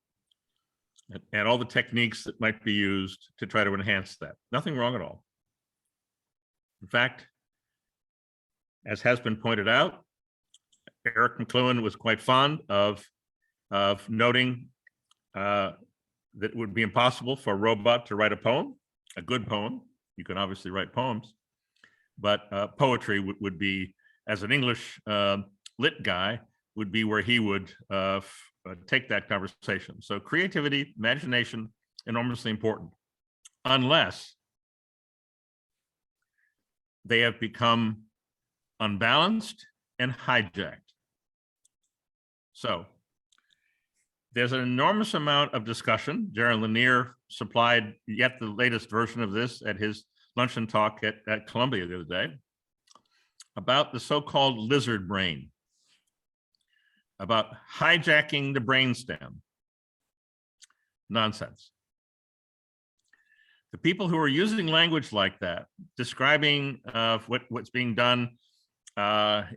and all the techniques that might be used to try to enhance that. Nothing wrong at all. In fact, as has been pointed out, Eric McLuhan was quite fond of noting that it would be impossible for a robot to write a poem, a good poem. You can obviously write poems, but poetry would be, as an English lit guy, would be where he would take that conversation. So creativity, imagination, enormously important, unless they have become unbalanced and hijacked. So there's an enormous amount of discussion. Jaron Lanier supplied yet the latest version of this at his luncheon talk at Columbia the other day about the so-called lizard brain, about hijacking the brainstem. Nonsense. The people who are using language like that, describing what's being done at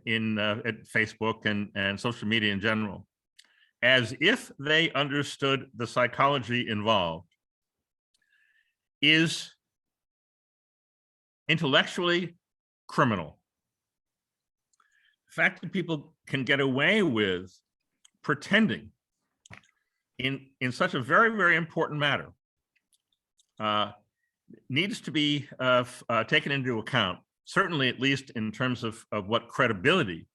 Facebook and social media in general, as if they understood the psychology involved, is intellectually criminal. The fact that people can get away with pretending in such a very, very important matter needs to be taken into account, certainly at least in terms of what credibility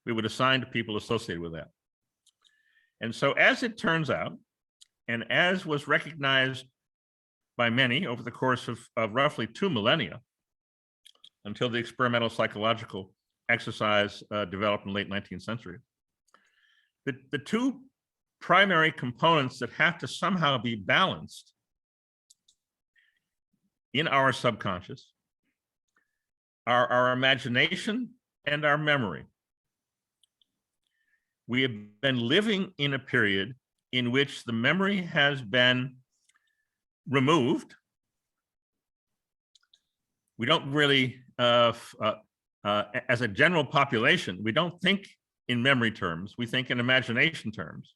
we would assign to people associated with that. And so as it turns out, and as was recognized by many over the course of roughly 2 millennia until the experimental psychological exercise developed in the late 19th century. The two primary components that have to somehow be balanced in our subconscious are our imagination and our memory. We have been living in a period in which the memory has been removed. We don't really, as a general population, we don't think in memory terms, we think in imagination terms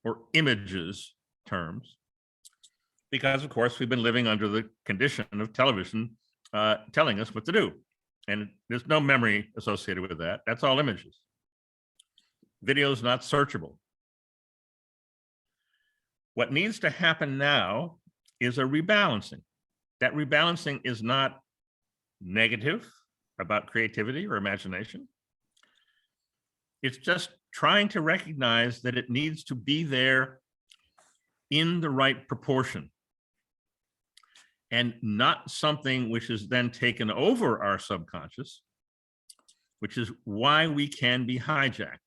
or images terms, because of course we've been living under the condition of television telling us what to do. And there's no memory associated with that. That's all images. Video is not searchable. What needs to happen now is a rebalancing. That rebalancing is not negative about creativity or imagination. It's just trying to recognize that it needs to be there in the right proportion and not something which is then taken over our subconscious, which is why we can be hijacked.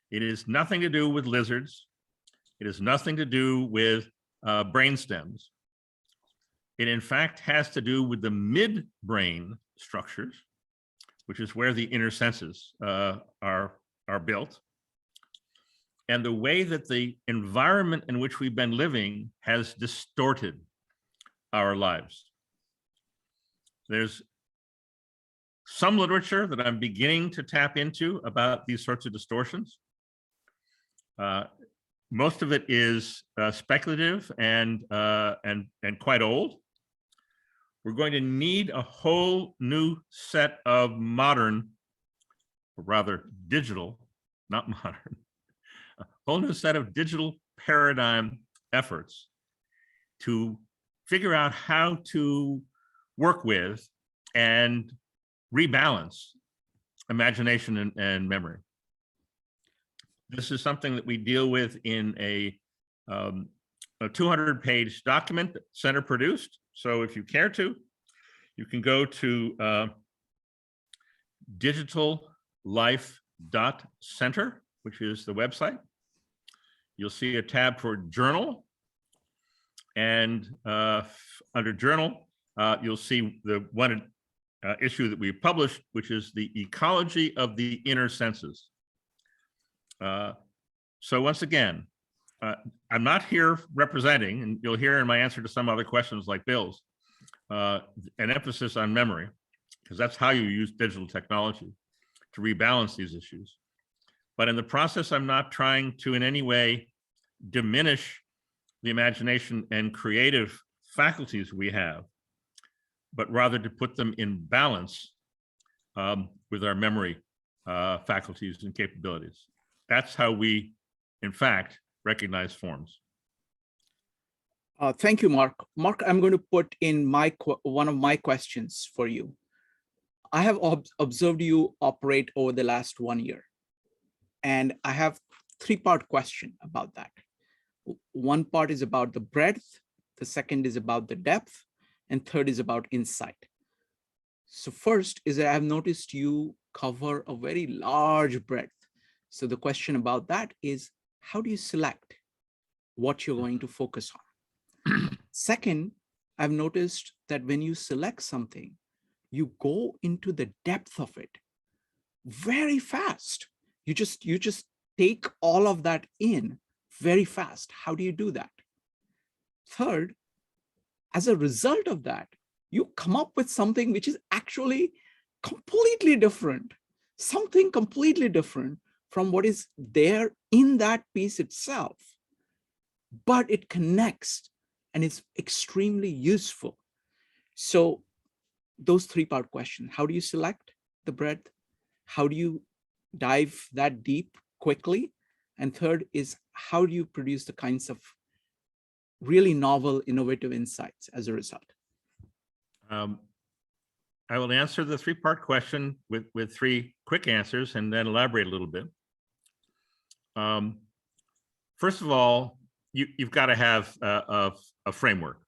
It is nothing to do with lizards. It has nothing to do with brain stems. It in fact has to do with the midbrain structures, which is where the inner senses are built, and the way that the environment in which we've been living has distorted our lives. There's some literature that I'm beginning to tap into about these sorts of distortions. Most of it is speculative and quite old. We're going to need a whole new set of modern, or rather digital, not modern, a whole new set of digital paradigm efforts to figure out how to work with and rebalance imagination and memory. This is something that we deal with in a 200-page document that Center produced. So if you care to, you can go to digitallife.center, which is the website. You'll see a tab for journal. And under journal, you'll see the one issue that we published, which is the ecology of the inner senses. So once again, I'm not here representing, and you'll hear in my answer to some other questions like Bill's, an emphasis on memory, because that's how you use digital technology to rebalance these issues. But in the process, I'm not trying to in any way diminish the imagination and creative faculties we have, but rather to put them in balance with our memory faculties and capabilities. That's how we, in fact, recognize forms. Thank you, Mark. Mark, I'm going to put in one of my questions for you. I have observed you operate over the last 1 year, and I have three-part question about that. One part is about the breadth, the second is about the depth, and third is about insight. So first is that I've noticed you cover a very large breadth. So the question about that is, how do you select what you're going to focus on? Second, I've noticed that when you select something, you go into the depth of it very fast. You just take all of that in very fast. How do you do that? Third, as a result of that, you come up with something which is actually completely different, something completely different from what is there in that piece itself, but it connects and it's extremely useful. So those three-part questions: how do you select the breadth? How do you dive that deep quickly? And third is, how do you produce the kinds of really novel, innovative insights as a result? I will answer the three-part question with three quick answers and then elaborate a little bit. First of all, you've got to have a framework.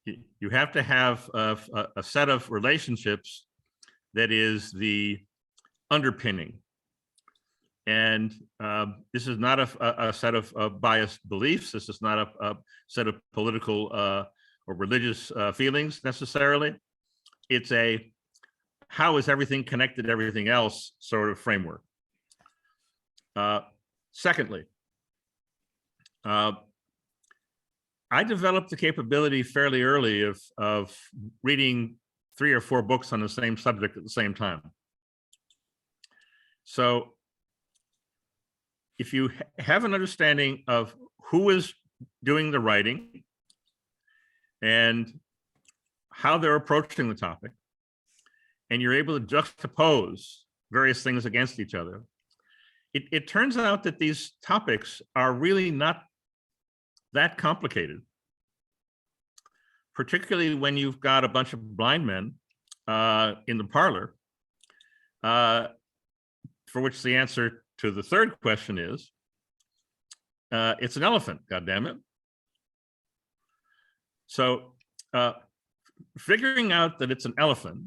you have to have a set of relationships that is the underpinning. And this is not a set of biased beliefs. This is not a set of political or religious feelings necessarily. It's a how is everything connected to everything else sort of framework. Secondly, I developed the capability fairly early of reading 3 or 4 books on the same subject at the same time. So if you have an understanding of who is doing the writing and how they're approaching the topic, and you're able to juxtapose various things against each other, it turns out that these topics are really not that complicated, particularly when you've got a bunch of blind men in the parlor, for which the answer to the third question is, it's an elephant, goddammit. So figuring out that it's an elephant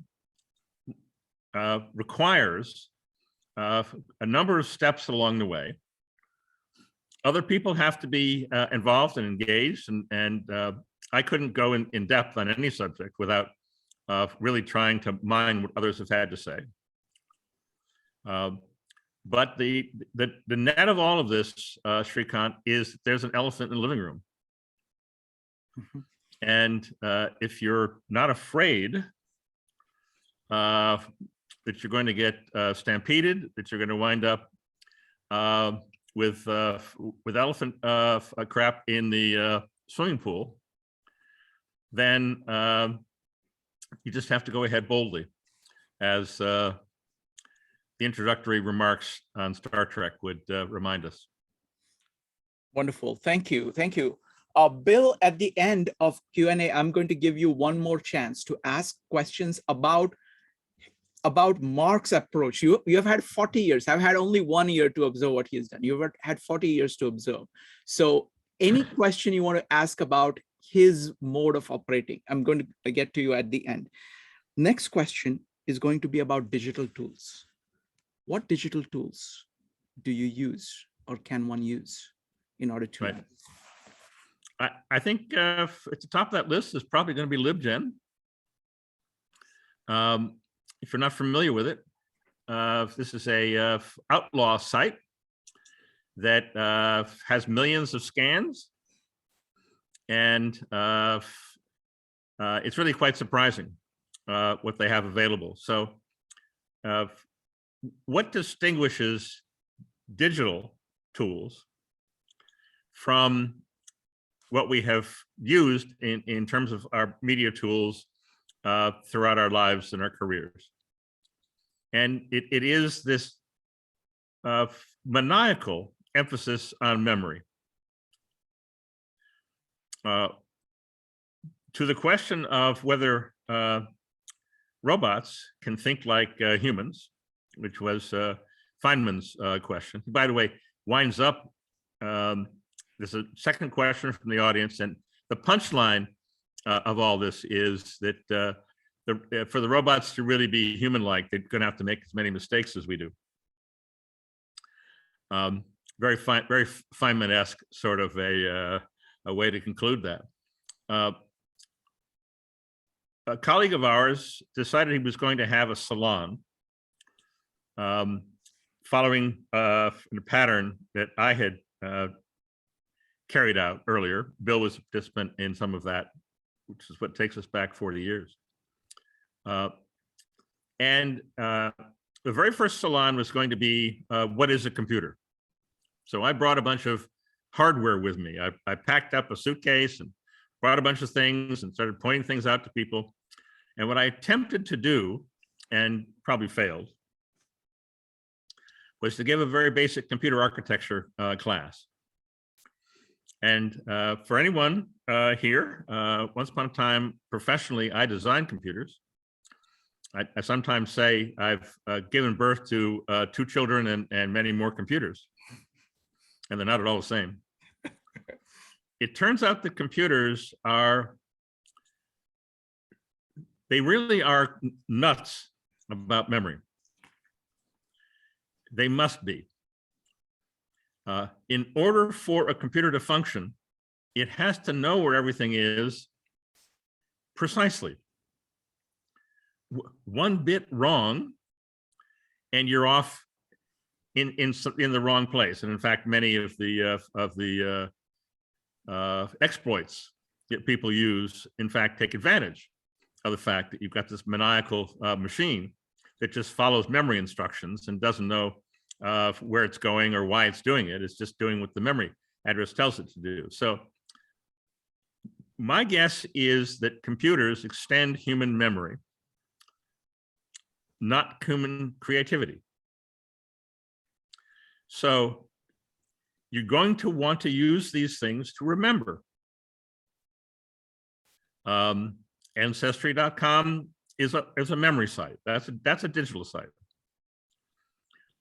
requires a number of steps along the way. Other people have to be involved and engaged, and I couldn't go in depth on any subject without really trying to mine what others have had to say. But the net of all of this, Shrikant, is there's an elephant in the living room. Mm-hmm. And if you're not afraid that you're going to get stampeded, that you're going to wind up with elephant crap in the swimming pool, then you just have to go ahead boldly, as the introductory remarks on Star Trek would remind us. Wonderful. Thank you. Thank you. Bill, at the end of Q&A, I'm going to give you one more chance to ask questions about Mark's approach. You have had 40 years. I've had only 1 year to observe what he has done. You've had 40 years to observe. So any question you want to ask about his mode of operating, I'm going to get to you at the end. Next question is going to be about digital tools. What digital tools do you use or can one use in order to? Right. I think at the top of that list is probably going to be LibGen. If you're not familiar with it, this is a outlaw site that has millions of scans, and it's really quite surprising what they have available. So what distinguishes digital tools from what we have used in terms of our media tools throughout our lives and our careers? And it is this maniacal emphasis on memory. To the question of whether robots can think like humans, which was Feynman's question. By the way, winds up, there's a second question from the audience, and the punchline of all this is that for the robots to really be human-like, they're going to have to make as many mistakes as we do. Very Feynman-esque sort of a way to conclude that. A colleague of ours decided he was going to have a salon following a pattern that I had carried out earlier. Bill was a participant in some of that, which is what takes us back 40 years. And the very first salon was going to be, what is a computer? So I brought a bunch of hardware with me. I packed up a suitcase and brought a bunch of things and started pointing things out to people. And what I attempted to do, and probably failed, was to give a very basic computer architecture class. And for anyone here, once upon a time, professionally, I designed computers. I sometimes say I've given birth to 2 children and many more computers, and they're not at all the same. It turns out that computers are They really are nuts about memory. They must be. In order for a computer to function, it has to know where everything is precisely. One bit wrong, and you're off in the wrong place. And in fact, many of the exploits that people use, in fact, take advantage of the fact that you've got this maniacal machine that just follows memory instructions and doesn't know where it's going or why it's doing it. It's just doing what the memory address tells it to do. So my guess is that computers extend human memory, not human creativity. So you're going to want to use these things to remember. Ancestry.com is a memory site. That's a digital site.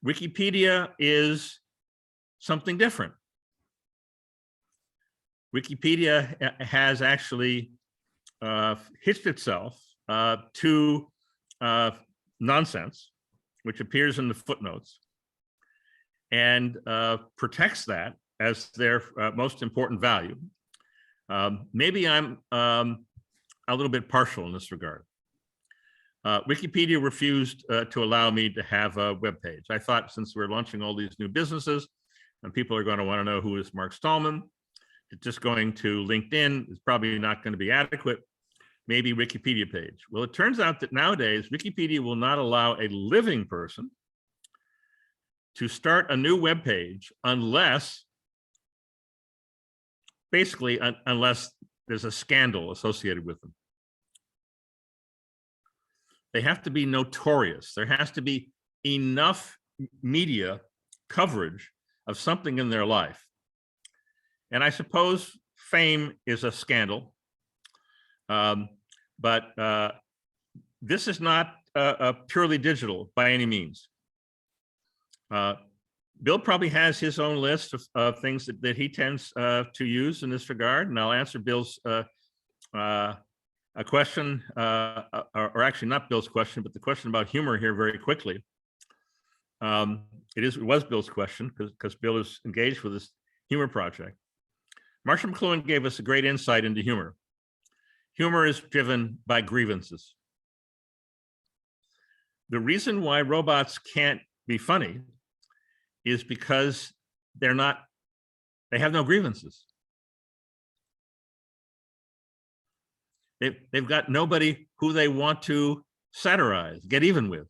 Wikipedia is something different. Wikipedia has actually hitched itself to nonsense, which appears in the footnotes, and protects that as their most important value. Maybe I'm a little bit partial in this regard. Wikipedia refused to allow me to have a web page. I thought since we're launching all these new businesses and people are going to want to know who is Mark Stahlman, just going to LinkedIn is probably not going to be adequate. Maybe Wikipedia page. Well, it turns out that nowadays Wikipedia will not allow a living person to start a new web page unless, basically, unless there's a scandal associated with them. They have to be notorious. There has to be enough media coverage of something in their life. And I suppose fame is a scandal, but this is not purely digital by any means. Bill probably has his own list of things that he tends to use in this regard, and I'll answer Bill's a question, or actually not Bill's question, but the question about humor here very quickly. It was Bill's question because Bill is engaged with this humor project. Marshall McLuhan gave us a great insight into humor. Humor is driven by grievances. The reason why robots can't be funny is because they have no grievances. They've got nobody who they want to satirize, get even with.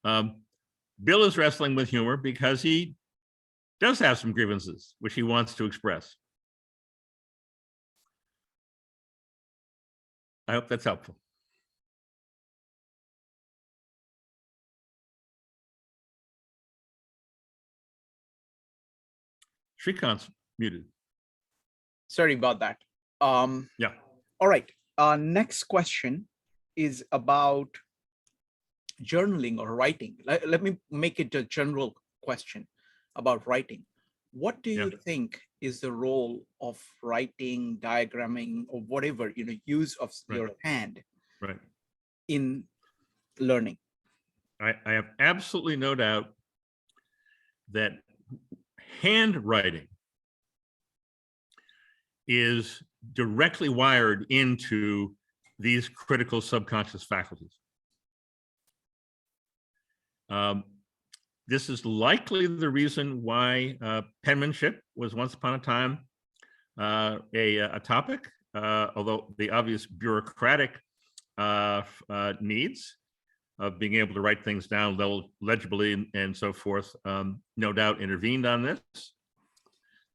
Bill is wrestling with humor because he does have some grievances, which he wants to express. I hope that's helpful. Shrikant's muted. Sorry about that. Yeah. All right. Next question is about journaling or writing. Let me make it a general question about writing. What do you think is the role of writing, diagramming, or whatever, use of your hand in learning? I have absolutely no doubt that handwriting is directly wired into these critical subconscious faculties. This is likely the reason why penmanship was once upon a time a topic, although the obvious bureaucratic needs of being able to write things down legibly and so forth, no doubt intervened on this.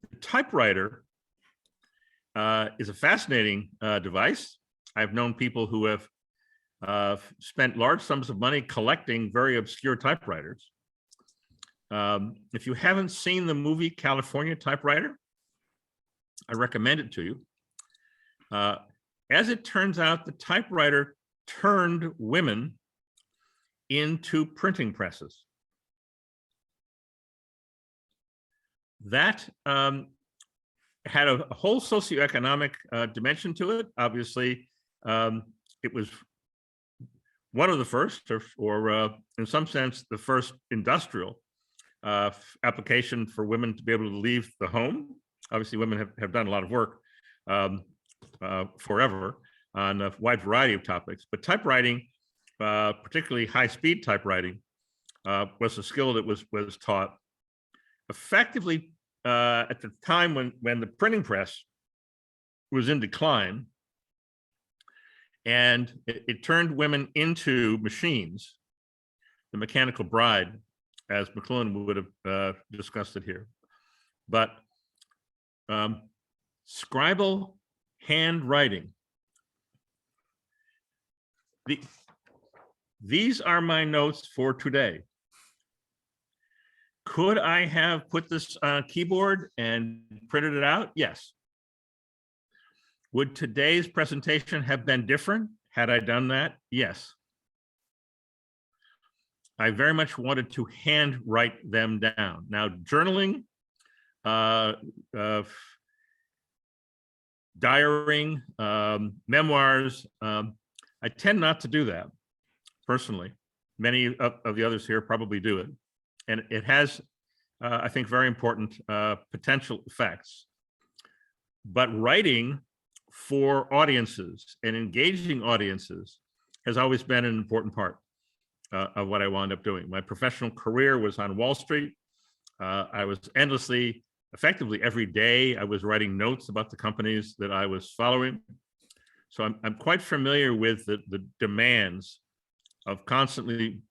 The typewriter is a fascinating device. I've known people who have spent large sums of money collecting very obscure typewriters. If you haven't seen the movie California Typewriter, I recommend it to you. As it turns out, the typewriter turned women into printing presses. That had a whole socioeconomic dimension to it. Obviously, it was one of the first, or in some sense, the first industrial application for women to be able to leave the home. Obviously, women have done a lot of work forever on a wide variety of topics, but typewriting, particularly high-speed typewriting, was a skill that was taught effectively at the time when the printing press was in decline, and it turned women into machines, the mechanical bride, as McLuhan would have discussed it here. But scribal handwriting. These are my notes for today. Could I have put this on a keyboard and printed it out? Yes. Would today's presentation have been different had I done that? Yes. I very much wanted to handwrite them down. Now, journaling, diarying, memoirs, I tend not to do that personally. Many of the others here probably do it. And it has, I think, very important potential effects. But writing for audiences and engaging audiences has always been an important part of what I wound up doing. My professional career was on Wall Street. I was endlessly, effectively every day, I was writing notes about the companies that I was following. So I'm quite familiar with the demands of constantly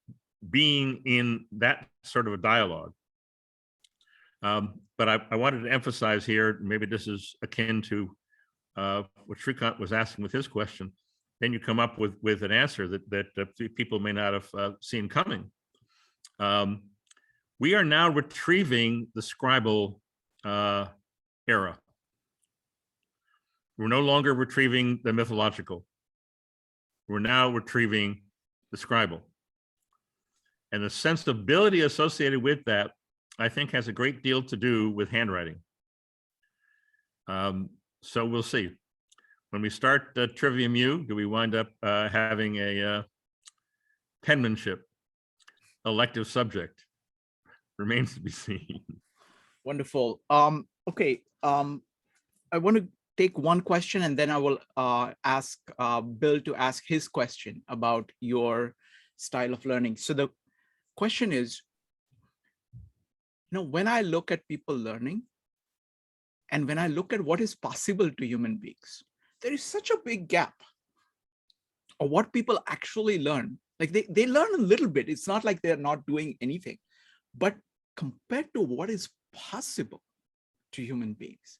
being in that sort of a dialogue. But I wanted to emphasize here, maybe this is akin to what Shrikant was asking with his question, then you come up with an answer that people may not have seen coming. We are now retrieving the scribal era. We're no longer retrieving the mythological. We're now retrieving the scribal. And the sensibility associated with that, I think, has a great deal to do with handwriting. So we'll see. When we start Trivium U, do we wind up having a penmanship elective subject? Remains to be seen. Wonderful. Okay. I want to take one question, and then I will ask Bill to ask his question about your style of learning. So the question is, when I look at people learning, and when I look at what is possible to human beings, there is such a big gap of what people actually learn. Like they learn a little bit. It's not like they're not doing anything, but compared to what is possible to human beings,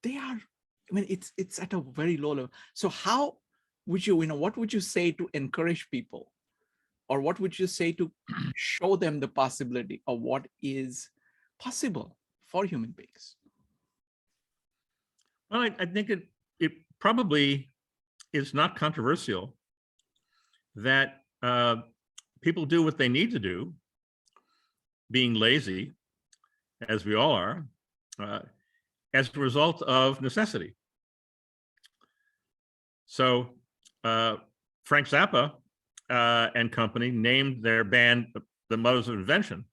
they are, it's at a very low level. So how would you, what would you say to encourage people? Or what would you say to show them the possibility of what is possible for human beings? Well, I think it probably is not controversial that people do what they need to do, being lazy, as we all are, as a result of necessity. So Frank Zappa and company named their band the Mothers of Invention,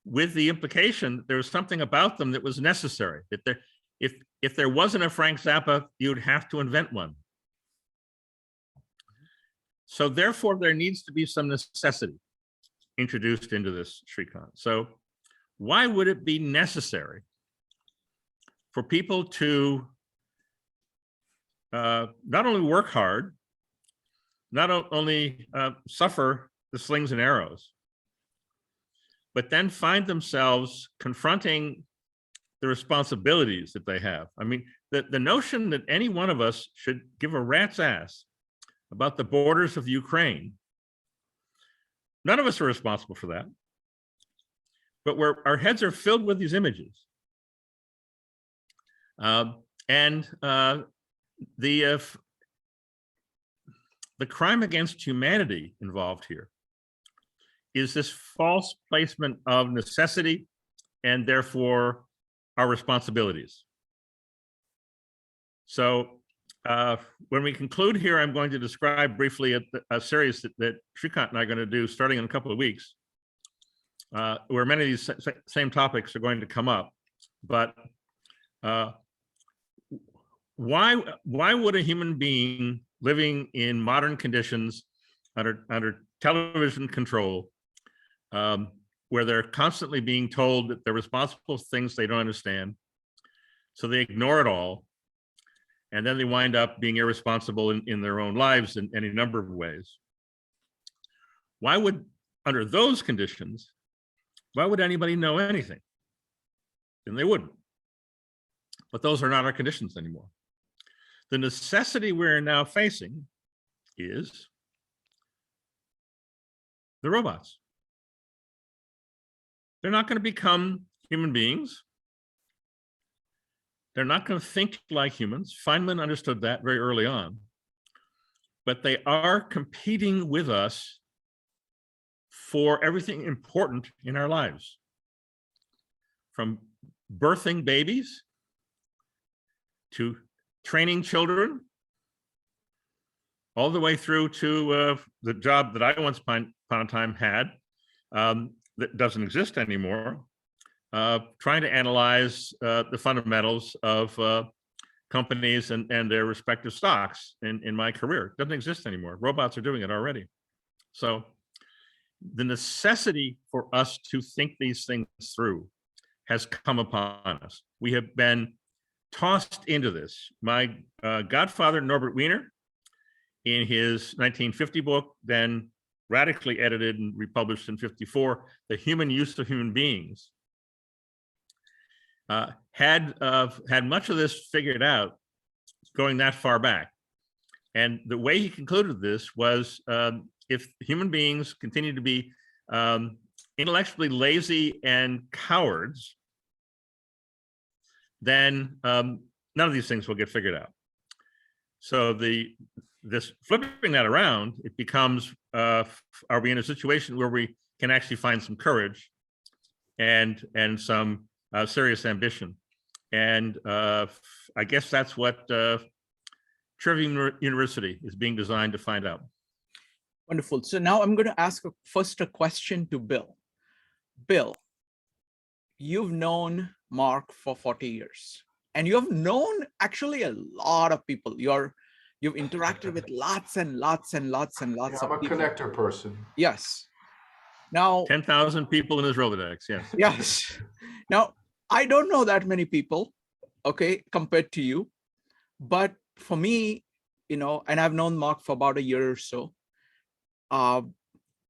with the implication that there was something about them that was necessary, that if there wasn't a Frank Zappa, you'd have to invent one. So therefore, there needs to be some necessity introduced into this, Shrikant. So why would it be necessary for people to not only work hard, not only suffer the slings and arrows, but then find themselves confronting the responsibilities that they have? I mean, the notion that any one of us should give a rat's ass about the borders of Ukraine, none of us are responsible for that. But our heads are filled with these images. And the crime against humanity involved here is this false placement of necessity and therefore our responsibilities. So when we conclude here, I'm going to describe briefly a series that Shrikant and I are going to do starting in a couple of weeks, where many of these same topics are going to come up. But why would a human being living in modern conditions under television control, where they're constantly being told that they're responsible for things they don't understand, so they ignore it all, and then they wind up being irresponsible in their own lives in any number of ways? Why would, under those conditions, why would anybody know anything? And they wouldn't. But those are not our conditions anymore. The necessity we're now facing is the robots. They're not going to become human beings. They're not going to think like humans. Feynman understood that very early on. But they are competing with us for everything important in our lives. From birthing babies to training children, all the way through to the job that I once upon a time had, that doesn't exist anymore, trying to analyze the fundamentals of companies and their respective stocks in my career. It doesn't exist anymore. Robots are doing it already. So the necessity for us to think these things through has come upon us. We have been tossed into this. My godfather, Norbert Wiener, in his 1950 book, then radically edited and republished in 54, The Human Use of Human Beings, had much of this figured out going that far back. And the way he concluded this was, if human beings continue to be intellectually lazy and cowards, then none of these things will get figured out. So this flipping that around, it becomes, are we in a situation where we can actually find some courage and some serious ambition? And I guess that's what Trivium University is being designed to find out. Wonderful. So now I'm going to ask first a question to Bill. Bill, you've known Mark for 40 years, and you have known actually a lot of people. You've interacted with lots and lots and lots and lots of people. I'm a connector person. Yes. Now 10,000 people in his Rolodex, yes. Yes. Now, I don't know that many people, okay, compared to you. But for me, and I've known Mark for about a year or so,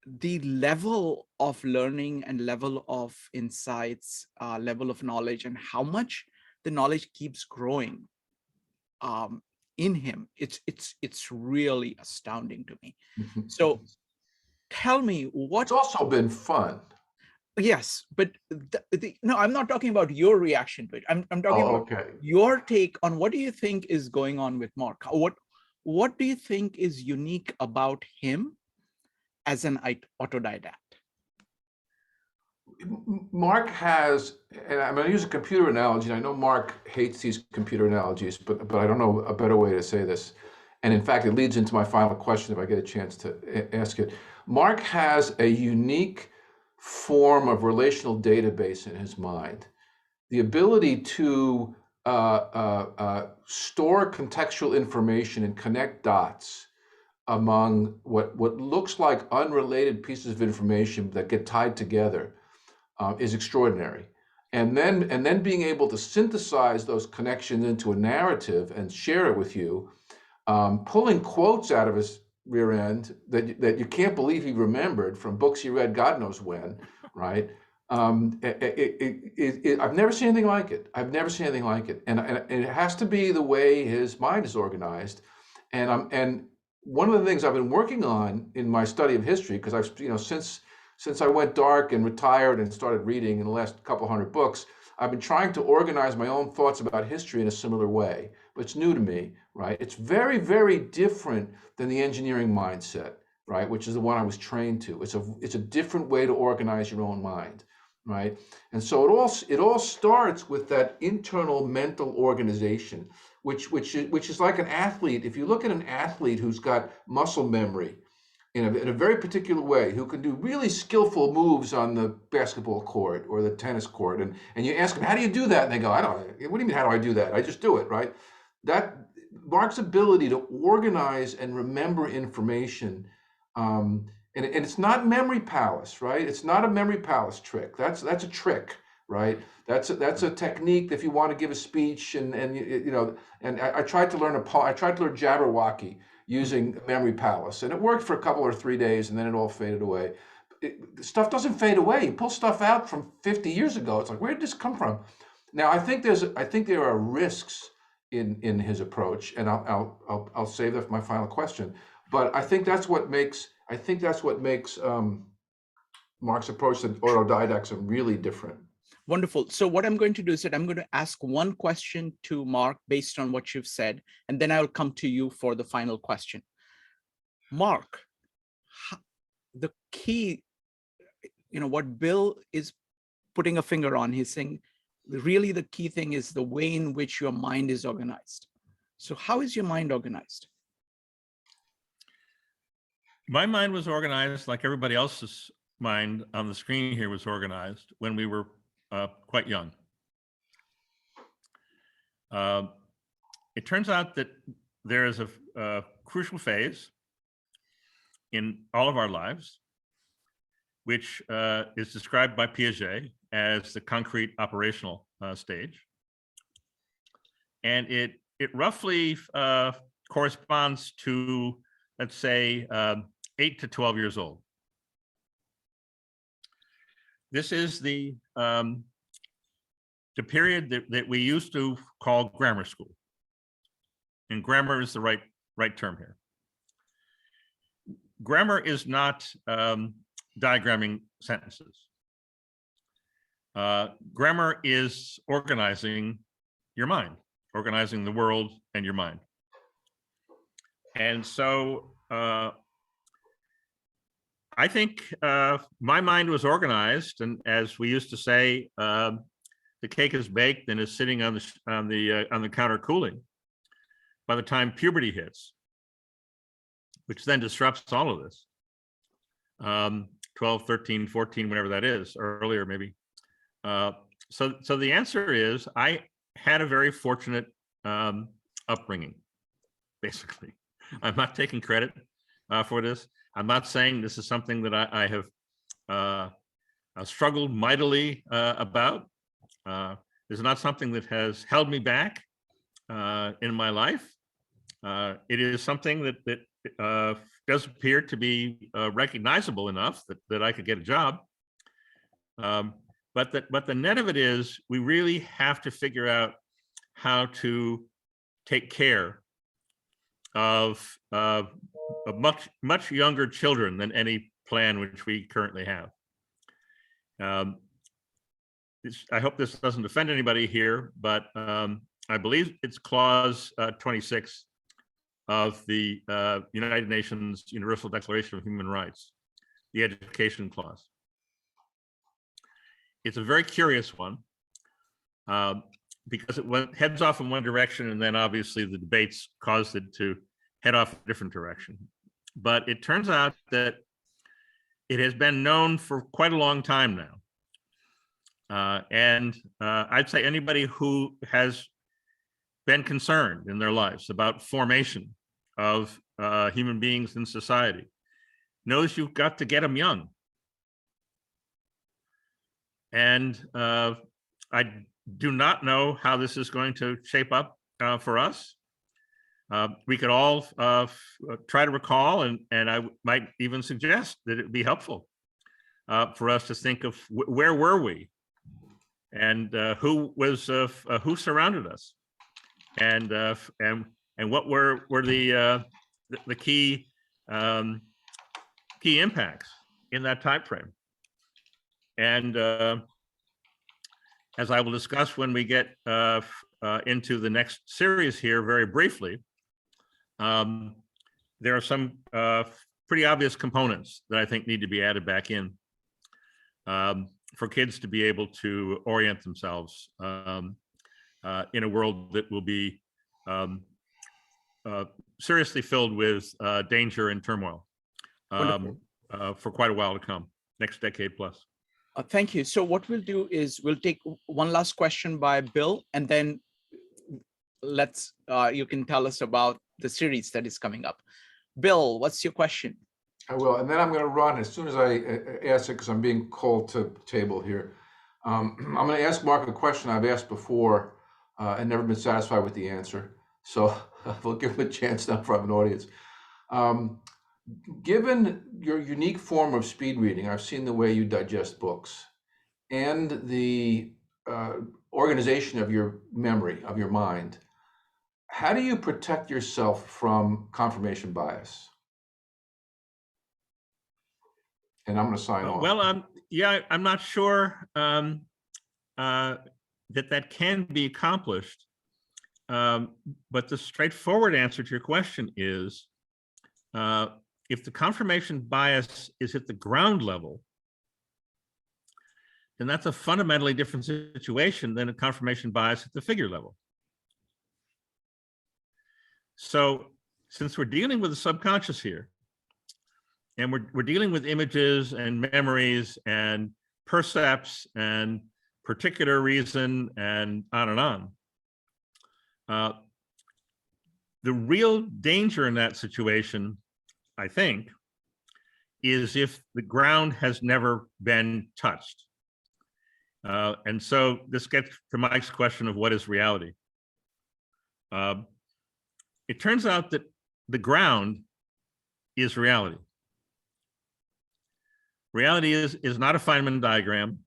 the level of learning and level of insights, level of knowledge, and how much the knowledge keeps growing in him, it's really astounding to me. So tell me what. It's also been fun. Yes, but no, I'm not talking about your reaction to it. I'm talking about your take on what do you think is going on with Mark? What do you think is unique about him as an autodidact? Mark has, and I'm going to use a computer analogy. And I know Mark hates these computer analogies, but I don't know a better way to say this. And in fact, it leads into my final question if I get a chance to ask it. Mark has a unique form of relational database in his mind. The ability to store contextual information and connect dots among what looks like unrelated pieces of information that get tied together is extraordinary. And then being able to synthesize those connections into a narrative and share it with you, pulling quotes out of his rear end that you can't believe he remembered from books he read God knows when, right? I've never seen anything like it. I've never seen anything like it. And it has to be the way his mind is organized. And one of the things I've been working on in my study of history, because I've, since I went dark and retired and started reading in the last couple hundred books, I've been trying to organize my own thoughts about history in a similar way, but it's new to me, right? It's very, very different than the engineering mindset, right? Which is the one I was trained to. It's a different way to organize your own mind, right? And so it all starts with that internal mental organization, which is like an athlete. If you look at an athlete who's got muscle memory in a very particular way, who can do really skillful moves on the basketball court or the tennis court, and you ask them, how do you do that? And they go, I don't, what do you mean, how do I do that? I just do it, right? That Mark's ability to organize and remember information, and it's not memory palace, right? It's not a memory palace trick. That's a trick, right? That's a technique if you want to give a speech, and you know. And I tried to learn Jabberwocky using memory palace, and it worked for a couple or 3 days, and then it all faded away. Stuff doesn't fade away. You pull stuff out from 50 years ago. It's like, where did this come from? Now, I think there are risks in his approach, and I'll save that for my final question. But I think that's what makes Mark's approach to autodidacts really different. Wonderful. So what I'm going to do is that I'm going to ask one question to Mark based on what you've said, and then I'll come to you for the final question. Mark, the key, you know, what Bill is putting a finger on, he's saying, really the key thing is the way in which your mind is organized. So how is your mind organized? My mind was organized like everybody else's mind on the screen here was organized when we were quite young. It turns out that there is a crucial phase in all of our lives, which is described by Piaget as the concrete operational stage. And it roughly corresponds to, let's say, 8 to 12 years old. This is the period that we used to call grammar school. And grammar is the right term here. Grammar is not diagramming sentences. Grammar is organizing your mind, organizing the world and your mind. And so I think my mind was organized, and as we used to say, the cake is baked and is sitting on the counter cooling by the time puberty hits, which then disrupts all of this. 12, 13, 14, whatever that is, or earlier maybe. So the answer is I had a very fortunate upbringing, basically. I'm not taking credit for this. I'm not saying this is something that I have struggled mightily about. This is not something that has held me back in my life. It is something that does appear to be recognizable enough that I could get a job. But the net of it is we really have to figure out how to take care of much younger children than any plan which we currently have. I hope this doesn't offend anybody here, but I believe it's clause 26 of the United Nations Universal Declaration of Human Rights, the education clause. It's a very curious one because it heads off in one direction, and then obviously the debates caused it to head off a different direction. But it turns out that it has been known for quite a long time now. And I'd say anybody who has been concerned in their lives about formation of human beings in society knows you've got to get them young. And I do not know how this is going to shape up for us. We could all try to recall, and I might even suggest that it would be helpful for us to think of where were we, and who surrounded us, and what were the key impacts in that time frame. And as I will discuss when we get into the next series here very briefly, there are some pretty obvious components that I think need to be added back in for kids to be able to orient themselves in a world that will be seriously filled with danger and turmoil for quite a while to come, next decade plus. Thank you. So what we'll do is we'll take one last question by Bill, and then you can tell us about the series that is coming up. Bill, what's your question? I will, and then I'm going to run as soon as I ask it, because I'm being called to table here. I'm going to ask Mark a question I've asked before and never been satisfied with the answer. So we'll give him a chance now for an audience. Given your unique form of speed reading, I've seen the way you digest books and the organization of your memory, of your mind. How do you protect yourself from confirmation bias? And I'm going to sign off. Well, yeah, I'm not sure that can be accomplished. But the straightforward answer to your question is, if the confirmation bias is at the ground level, then that's a fundamentally different situation than a confirmation bias at the figure level. So since we're dealing with the subconscious here, and we're dealing with images and memories and percepts and particular reason and on and on, the real danger in that situation, I think, is if the ground has never been touched. And so this gets to Mike's question of what is reality. It turns out that the ground is reality. Reality is not a Feynman diagram.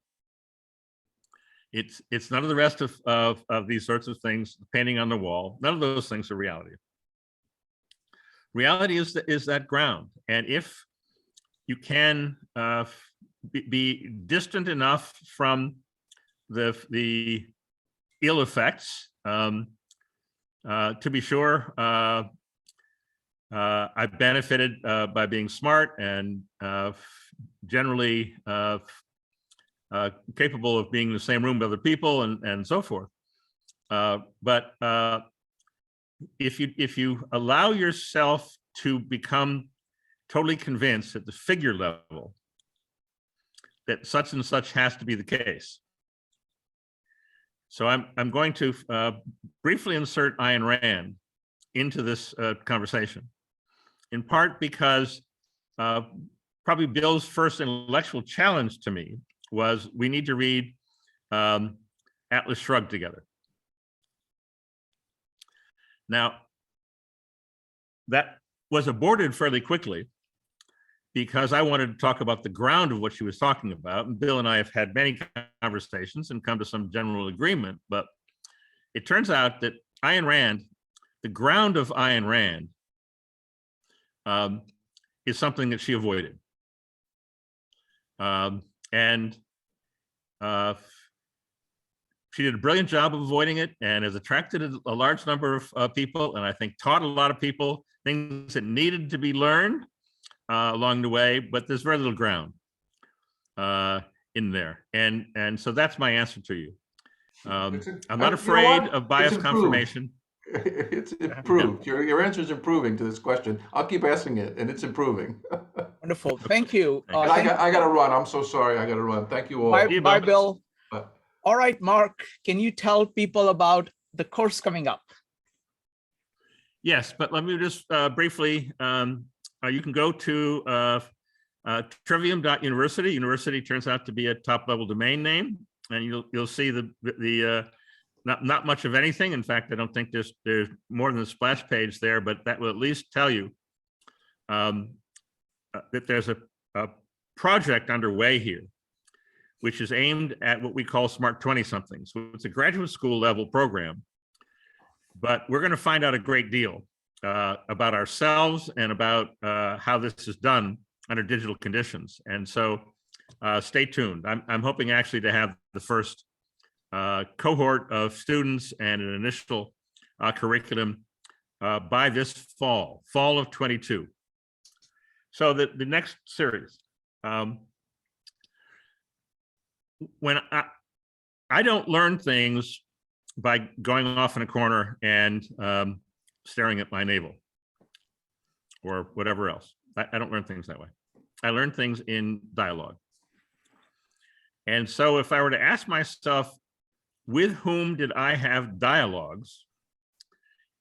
It's none of the rest of these sorts of things, painting on the wall. None of those things are reality. Reality is that ground. And if you can be distant enough from the ill effects, to be sure, I've benefited by being smart and generally capable of being in the same room with other people and so forth. But if you allow yourself to become totally convinced at the figure level that such and such has to be the case. So I'm going to briefly insert Ayn Rand into this conversation, in part because probably Bill's first intellectual challenge to me was we need to read Atlas Shrugged together. Now, that was aborted fairly quickly because I wanted to talk about the ground of what she was talking about. And Bill and I have had many conversations and come to some general agreement, but it turns out that Ayn Rand, the ground of Ayn Rand is something that she avoided. She did a brilliant job of avoiding it and has attracted a large number of people, and I think taught a lot of people things that needed to be learned along the way, but there's very little ground in there. And so that's my answer to you. I'm not afraid of bias confirmation. It's improved. Yeah. Your answer is improving to this question. I'll keep asking it, and it's improving. Wonderful. Thank you. I got to run. I'm so sorry. I got to run. Thank you all. Bye, Bill. All right, Mark, can you tell people about the course coming up? Yes, but let me just briefly, you can go to trivium.university. University turns out to be a top-level domain name, and you'll see the not much of anything. In fact, I don't think there's more than a splash page there, but that will at least tell you that there's a project underway here, which is aimed at what we call Smart 20-somethings. So it's a graduate school level program, but we're going to find out a great deal about ourselves and about how this is done under digital conditions. And so stay tuned. I'm hoping actually to have the first cohort of students and an initial curriculum by this fall of 22. So the next series, when I don't learn things by going off in a corner and staring at my navel or whatever else. I don't learn things that way. I learn things in dialogue. And so if I were to ask myself, with whom did I have dialogues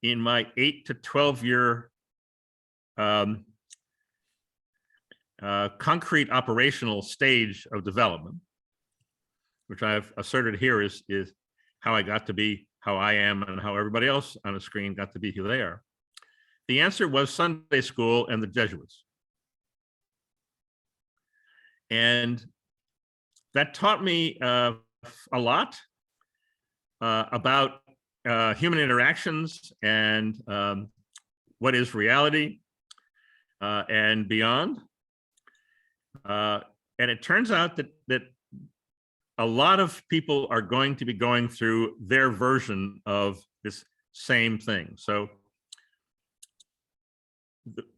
in my 8 to 12 year concrete operational stage of development, which I've asserted here is how I got to be how I am and how everybody else on the screen got to be who they are. The answer was Sunday school and the Jesuits. And that taught me a lot about human interactions and what is reality and beyond. And it turns out that a lot of people are going to be going through their version of this same thing. So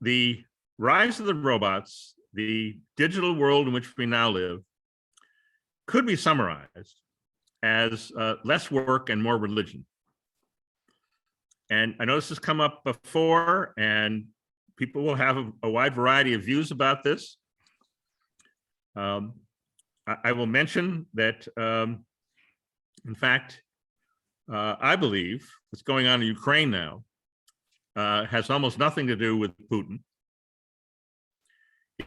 the rise of the robots, the digital world in which we now live, could be summarized as less work and more religion. And I know this has come up before, and people will have a wide variety of views about this. I will mention that, in fact, I believe what's going on in Ukraine now has almost nothing to do with Putin.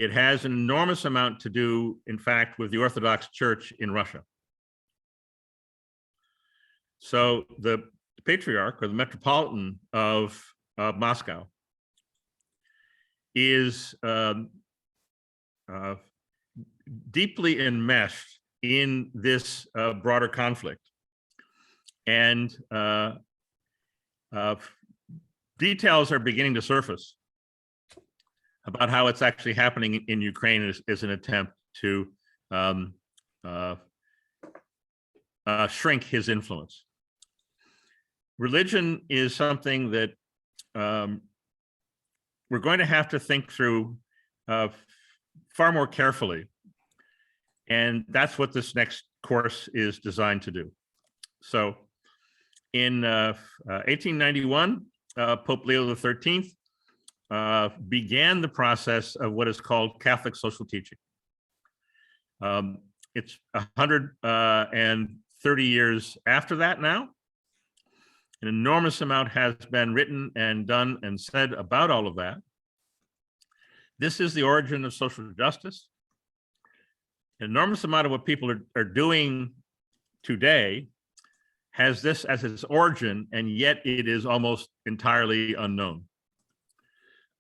It has an enormous amount to do, in fact, with the Orthodox Church in Russia. So the patriarch or the metropolitan of Moscow is deeply enmeshed in this broader conflict. And details are beginning to surface about how it's actually happening in Ukraine as an attempt to shrink his influence. Religion is something that we're going to have to think through far more carefully. And that's what this next course is designed to do. So in 1891, Pope Leo XIII began the process of what is called Catholic social teaching. It's 130 years after that now. An enormous amount has been written and done and said about all of that. This is the origin of social justice. An enormous amount of what people are doing today has this as its origin, and yet it is almost entirely unknown.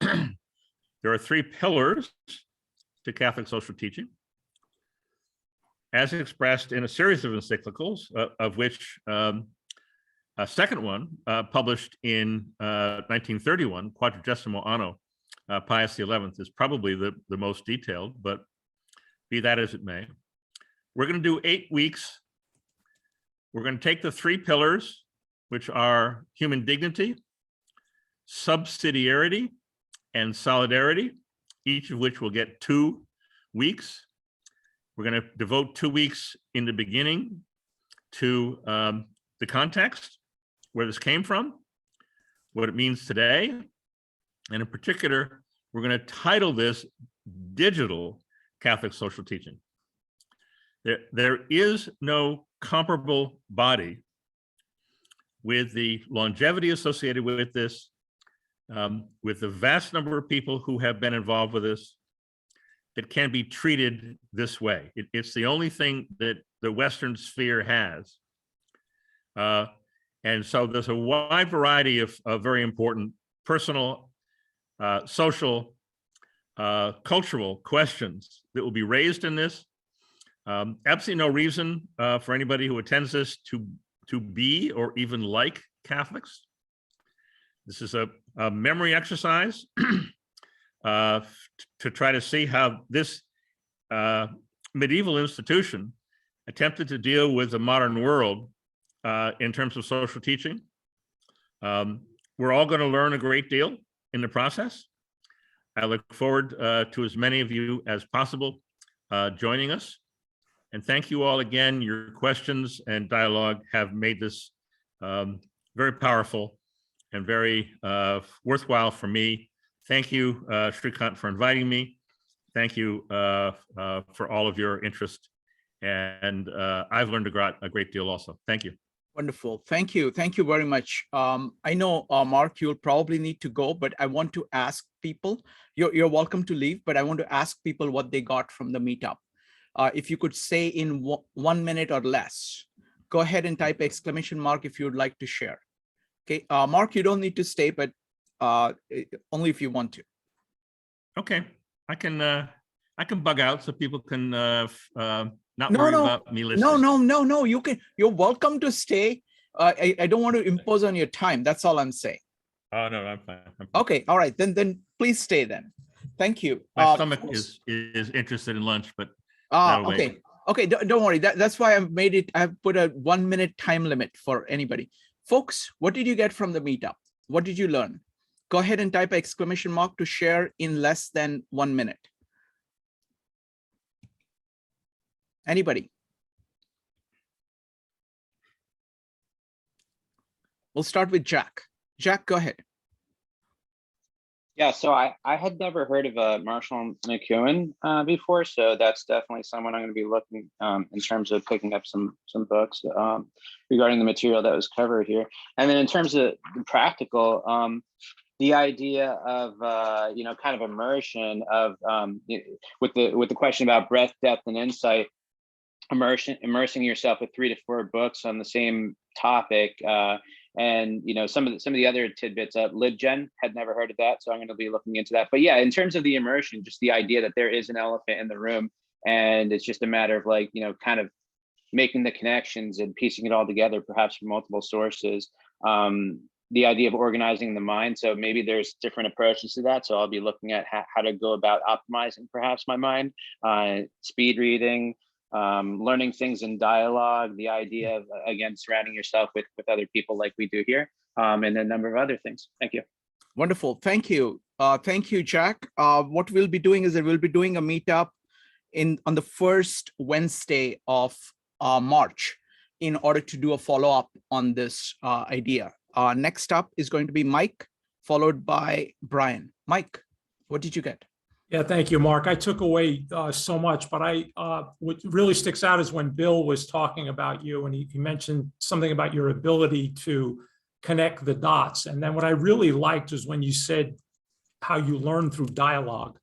There are 3 pillars to Catholic social teaching, as expressed in a series of encyclicals, of which a second one, published in 1931, Quadragesimo Anno, Pius XI, is probably the most detailed, but be that as it may. We're going to do 8 weeks. We're going to take the 3 pillars, which are human dignity, subsidiarity, and solidarity, each of which will get 2 weeks. We're going to devote 2 weeks in the beginning to the context, where this came from, what it means today. And in particular, we're going to title this Digital Catholic Social Teaching. There is no comparable body with the longevity associated with this, with the vast number of people who have been involved with this, that can be treated this way. It's the only thing that the Western sphere has. And so there's a wide variety of very important personal, social, cultural questions that will be raised in this. Absolutely no reason for anybody who attends this to be or even like Catholics. This is a memory exercise to try to see how this medieval institution attempted to deal with the modern world in terms of social teaching. We're all going to learn a great deal in the process. I look forward to as many of you as possible joining us. And thank you all again. Your questions and dialogue have made this very powerful and very worthwhile for me. Thank you, Shrikant, for inviting me. Thank you for all of your interest. And I've learned a great deal also. Thank you. Wonderful. Thank you. Thank you very much. I know, Mark, you'll probably need to go, but I want to ask people, you're welcome to leave, but I want to ask people what they got from the meetup. If you could say in 1 minute or less, go ahead and type exclamation mark if you would like to share. Okay, Mark, you don't need to stay, but only if you want to. Okay, I can bug out so people can not worry about me listening. No. You're welcome to stay. I don't want to impose on your time. That's all I'm saying. Oh no, I'm fine. Okay, all right. Then please stay then. Thank you. My stomach is interested in lunch, but okay. Okay, don't worry. That's why I've made it. I've put a 1 minute time limit for anybody. Folks, what did you get from the meetup? What did you learn? Go ahead and type exclamation mark to share in less than 1 minute. Anybody? We'll start with Jack. Jack, go ahead. Yeah, so I had never heard of Marshall McLuhan before, so that's definitely someone I'm going to be looking in terms of picking up some books regarding the material that was covered here. And then in terms of the practical, the idea of kind of immersion of with the question about breadth, depth, and insight, immersing yourself with 3 to 4 books on the same topic. And some of the other tidbits, LibGen, had never heard of that, so I'm going to be looking into that. But yeah, in terms of the immersion, just the idea that there is an elephant in the room, and it's just a matter of kind of making the connections and piecing it all together, perhaps from multiple sources. The idea of organizing the mind, so maybe there's different approaches to that. So I'll be looking at how to go about optimizing perhaps my mind, speed reading. Learning things in dialogue, the idea of, again, surrounding yourself with other people like we do here, and a number of other things. Thank you. Wonderful. Thank you. Thank you, Jack. What we'll be doing is that we'll be doing a meetup on the first Wednesday of March in order to do a follow-up on this idea. Next up is going to be Mike, followed by Brian. Mike, what did you get? Yeah, thank you, Mark. I took away so much, but what really sticks out is when Bill was talking about you, and he mentioned something about your ability to connect the dots. And then what I really liked is when you said how you learn through dialogue,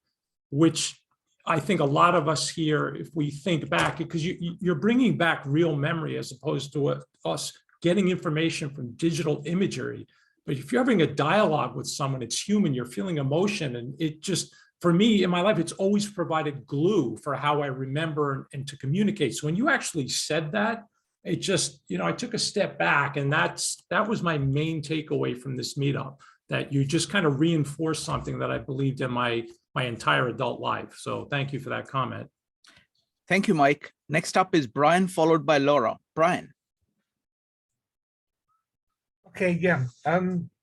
which I think a lot of us here, if we think back, because you're bringing back real memory as opposed to us getting information from digital imagery. But if you're having a dialogue with someone, it's human, you're feeling emotion, and it just, for me, in my life, it's always provided glue for how I remember and to communicate. So when you actually said that, it just, I took a step back, and that was my main takeaway from this meetup, that you just kind of reinforced something that I believed in my entire adult life. So thank you for that comment. Thank you, Mike. Next up is Brian, followed by Laura. Brian. Okay, yeah.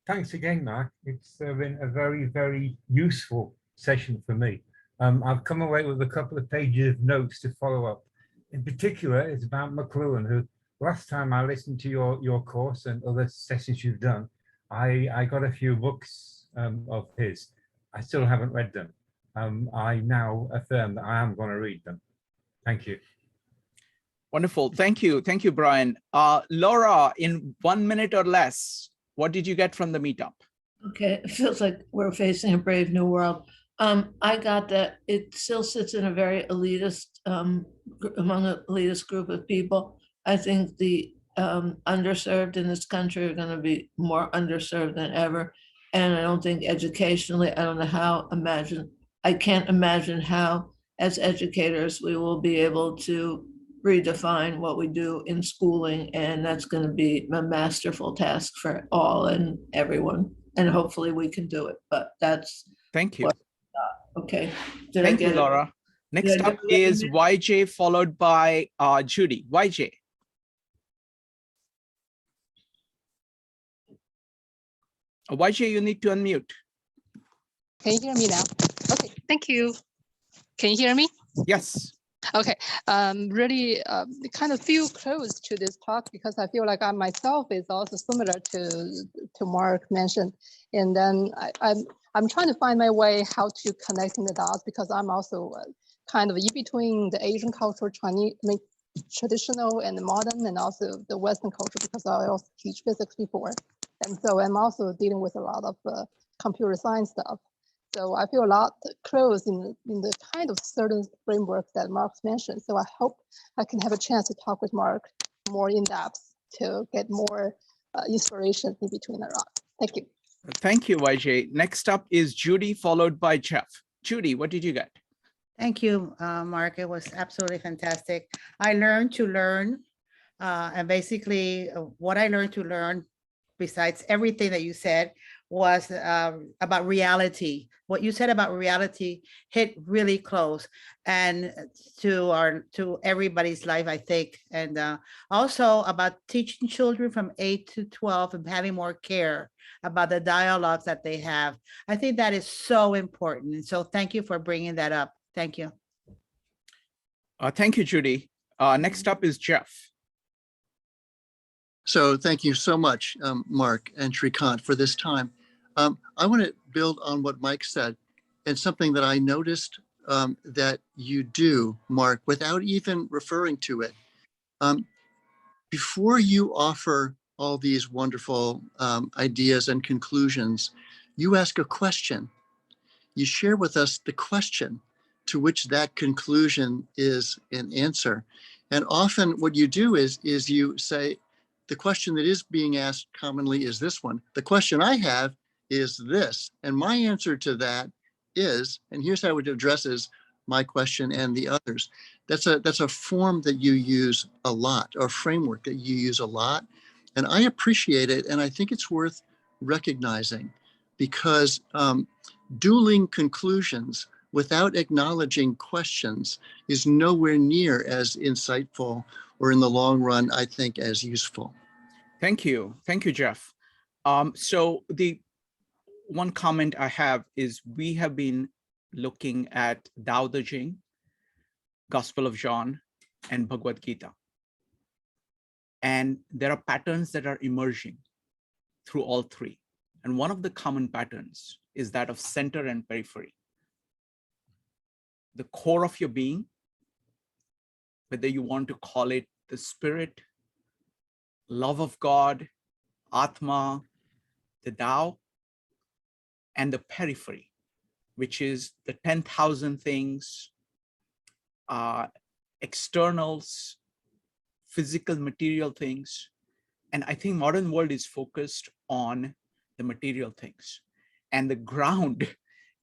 Thanks again, Mark. It's been a very, very useful session for me. I've come away with a couple of pages of notes to follow up. In particular, it's about McLuhan, who last time I listened to your course and other sessions you've done, I got a few books of his. I still haven't read them. I now affirm that I am going to read them. Thank you. Wonderful. Thank you. Thank you, Brian. Laura, in 1 minute or less, what did you get from the meetup? Okay, it feels like we're facing a brave new world. I got that it still sits in a very elitist, among an elitist group of people. I think the underserved in this country are going to be more underserved than ever. And I don't think educationally, I don't know how, I can't imagine how, as educators, we will be able to redefine what we do in schooling. And that's going to be a masterful task for all and everyone. And hopefully we can do it, but that's. Thank you. Okay. Thank you, Laura. Next up is YJ, followed by Judy. YJ. YJ, you need to unmute. Can you hear me now? Okay, thank you. Can you hear me? Yes. Okay, really kind of feel close to this talk because I feel like I myself is also similar to Mark mentioned, and then I'm trying to find my way how to connecting the dots because I'm also kind of in between the Asian culture, Chinese, traditional and modern, and also the Western culture because I also teach physics before, and so I'm also dealing with a lot of computer science stuff. So I feel a lot close in the kind of certain framework that Mark's mentioned. So I hope I can have a chance to talk with Mark more in depth to get more inspiration in between the rock. Thank you. Thank you, YJ. Next up is Judy, followed by Jeff. Judy, what did you get? Thank you, Mark. It was absolutely fantastic. I learned to learn, and basically what I learned to learn, besides everything that you said, was about reality. What you said about reality hit really close and to everybody's life, I think. And also about teaching children from 8 to 12 and having more care about the dialogues that they have. I think that is so important. And so thank you for bringing that up. Thank you. Thank you, Judy. Next up is Jeff. So thank you so much, Mark and Shrikant, for this time. I want to build on what Mike said, and something that I noticed that you do, Mark, without even referring to it. Before you offer all these wonderful ideas and conclusions, you ask a question. You share with us the question to which that conclusion is an answer. And often what you do is you say, the question that is being asked commonly is this one. The question I have is this, and my answer to that is, and here's how it addresses my question and the others. That's a form that you use a lot, or framework that you use a lot. And I appreciate it, and I think it's worth recognizing, because dueling conclusions without acknowledging questions is nowhere near as insightful, or in the long run, I think, as useful. Thank you. Thank you, Jeff. So the one comment I have is we have been looking at Tao Te Ching, Gospel of John, and Bhagavad Gita. And there are patterns that are emerging through all three. And one of the common patterns is that of center and periphery. The core of your being, whether you want to call it the spirit, love of God, Atma, the Tao, and the periphery, which is the 10,000 things, externals, physical material things. And I think modern world is focused on the material things. And the ground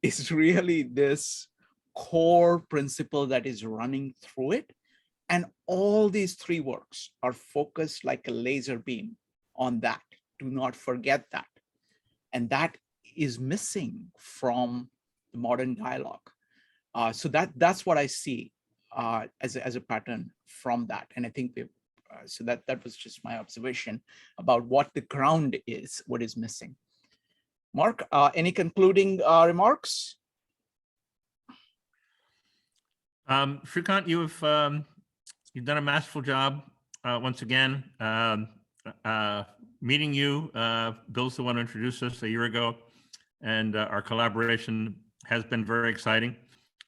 is really this core principle that is running through it. And all these three works are focused like a laser beam on that. Do not forget that. And that is missing from the modern dialogue. So that's what I see as a pattern from that. And I think so that was just my observation about what the ground is, what is missing. Mark, any concluding remarks? Shrikant, you've done a masterful job once again. Meeting you, Bill's the one who introduced us a year ago, and our collaboration has been very exciting.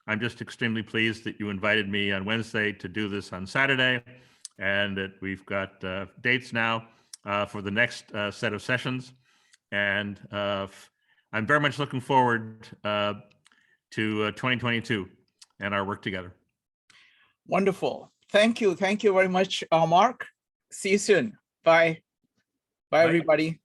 I'm just extremely pleased that you invited me on Wednesday to do this on Saturday, and that we've got dates now for the next set of sessions. And I'm very much looking forward to 2022 and our work together. Wonderful. Thank you. Thank you very much, Mark. See you soon. Bye. Bye, everybody.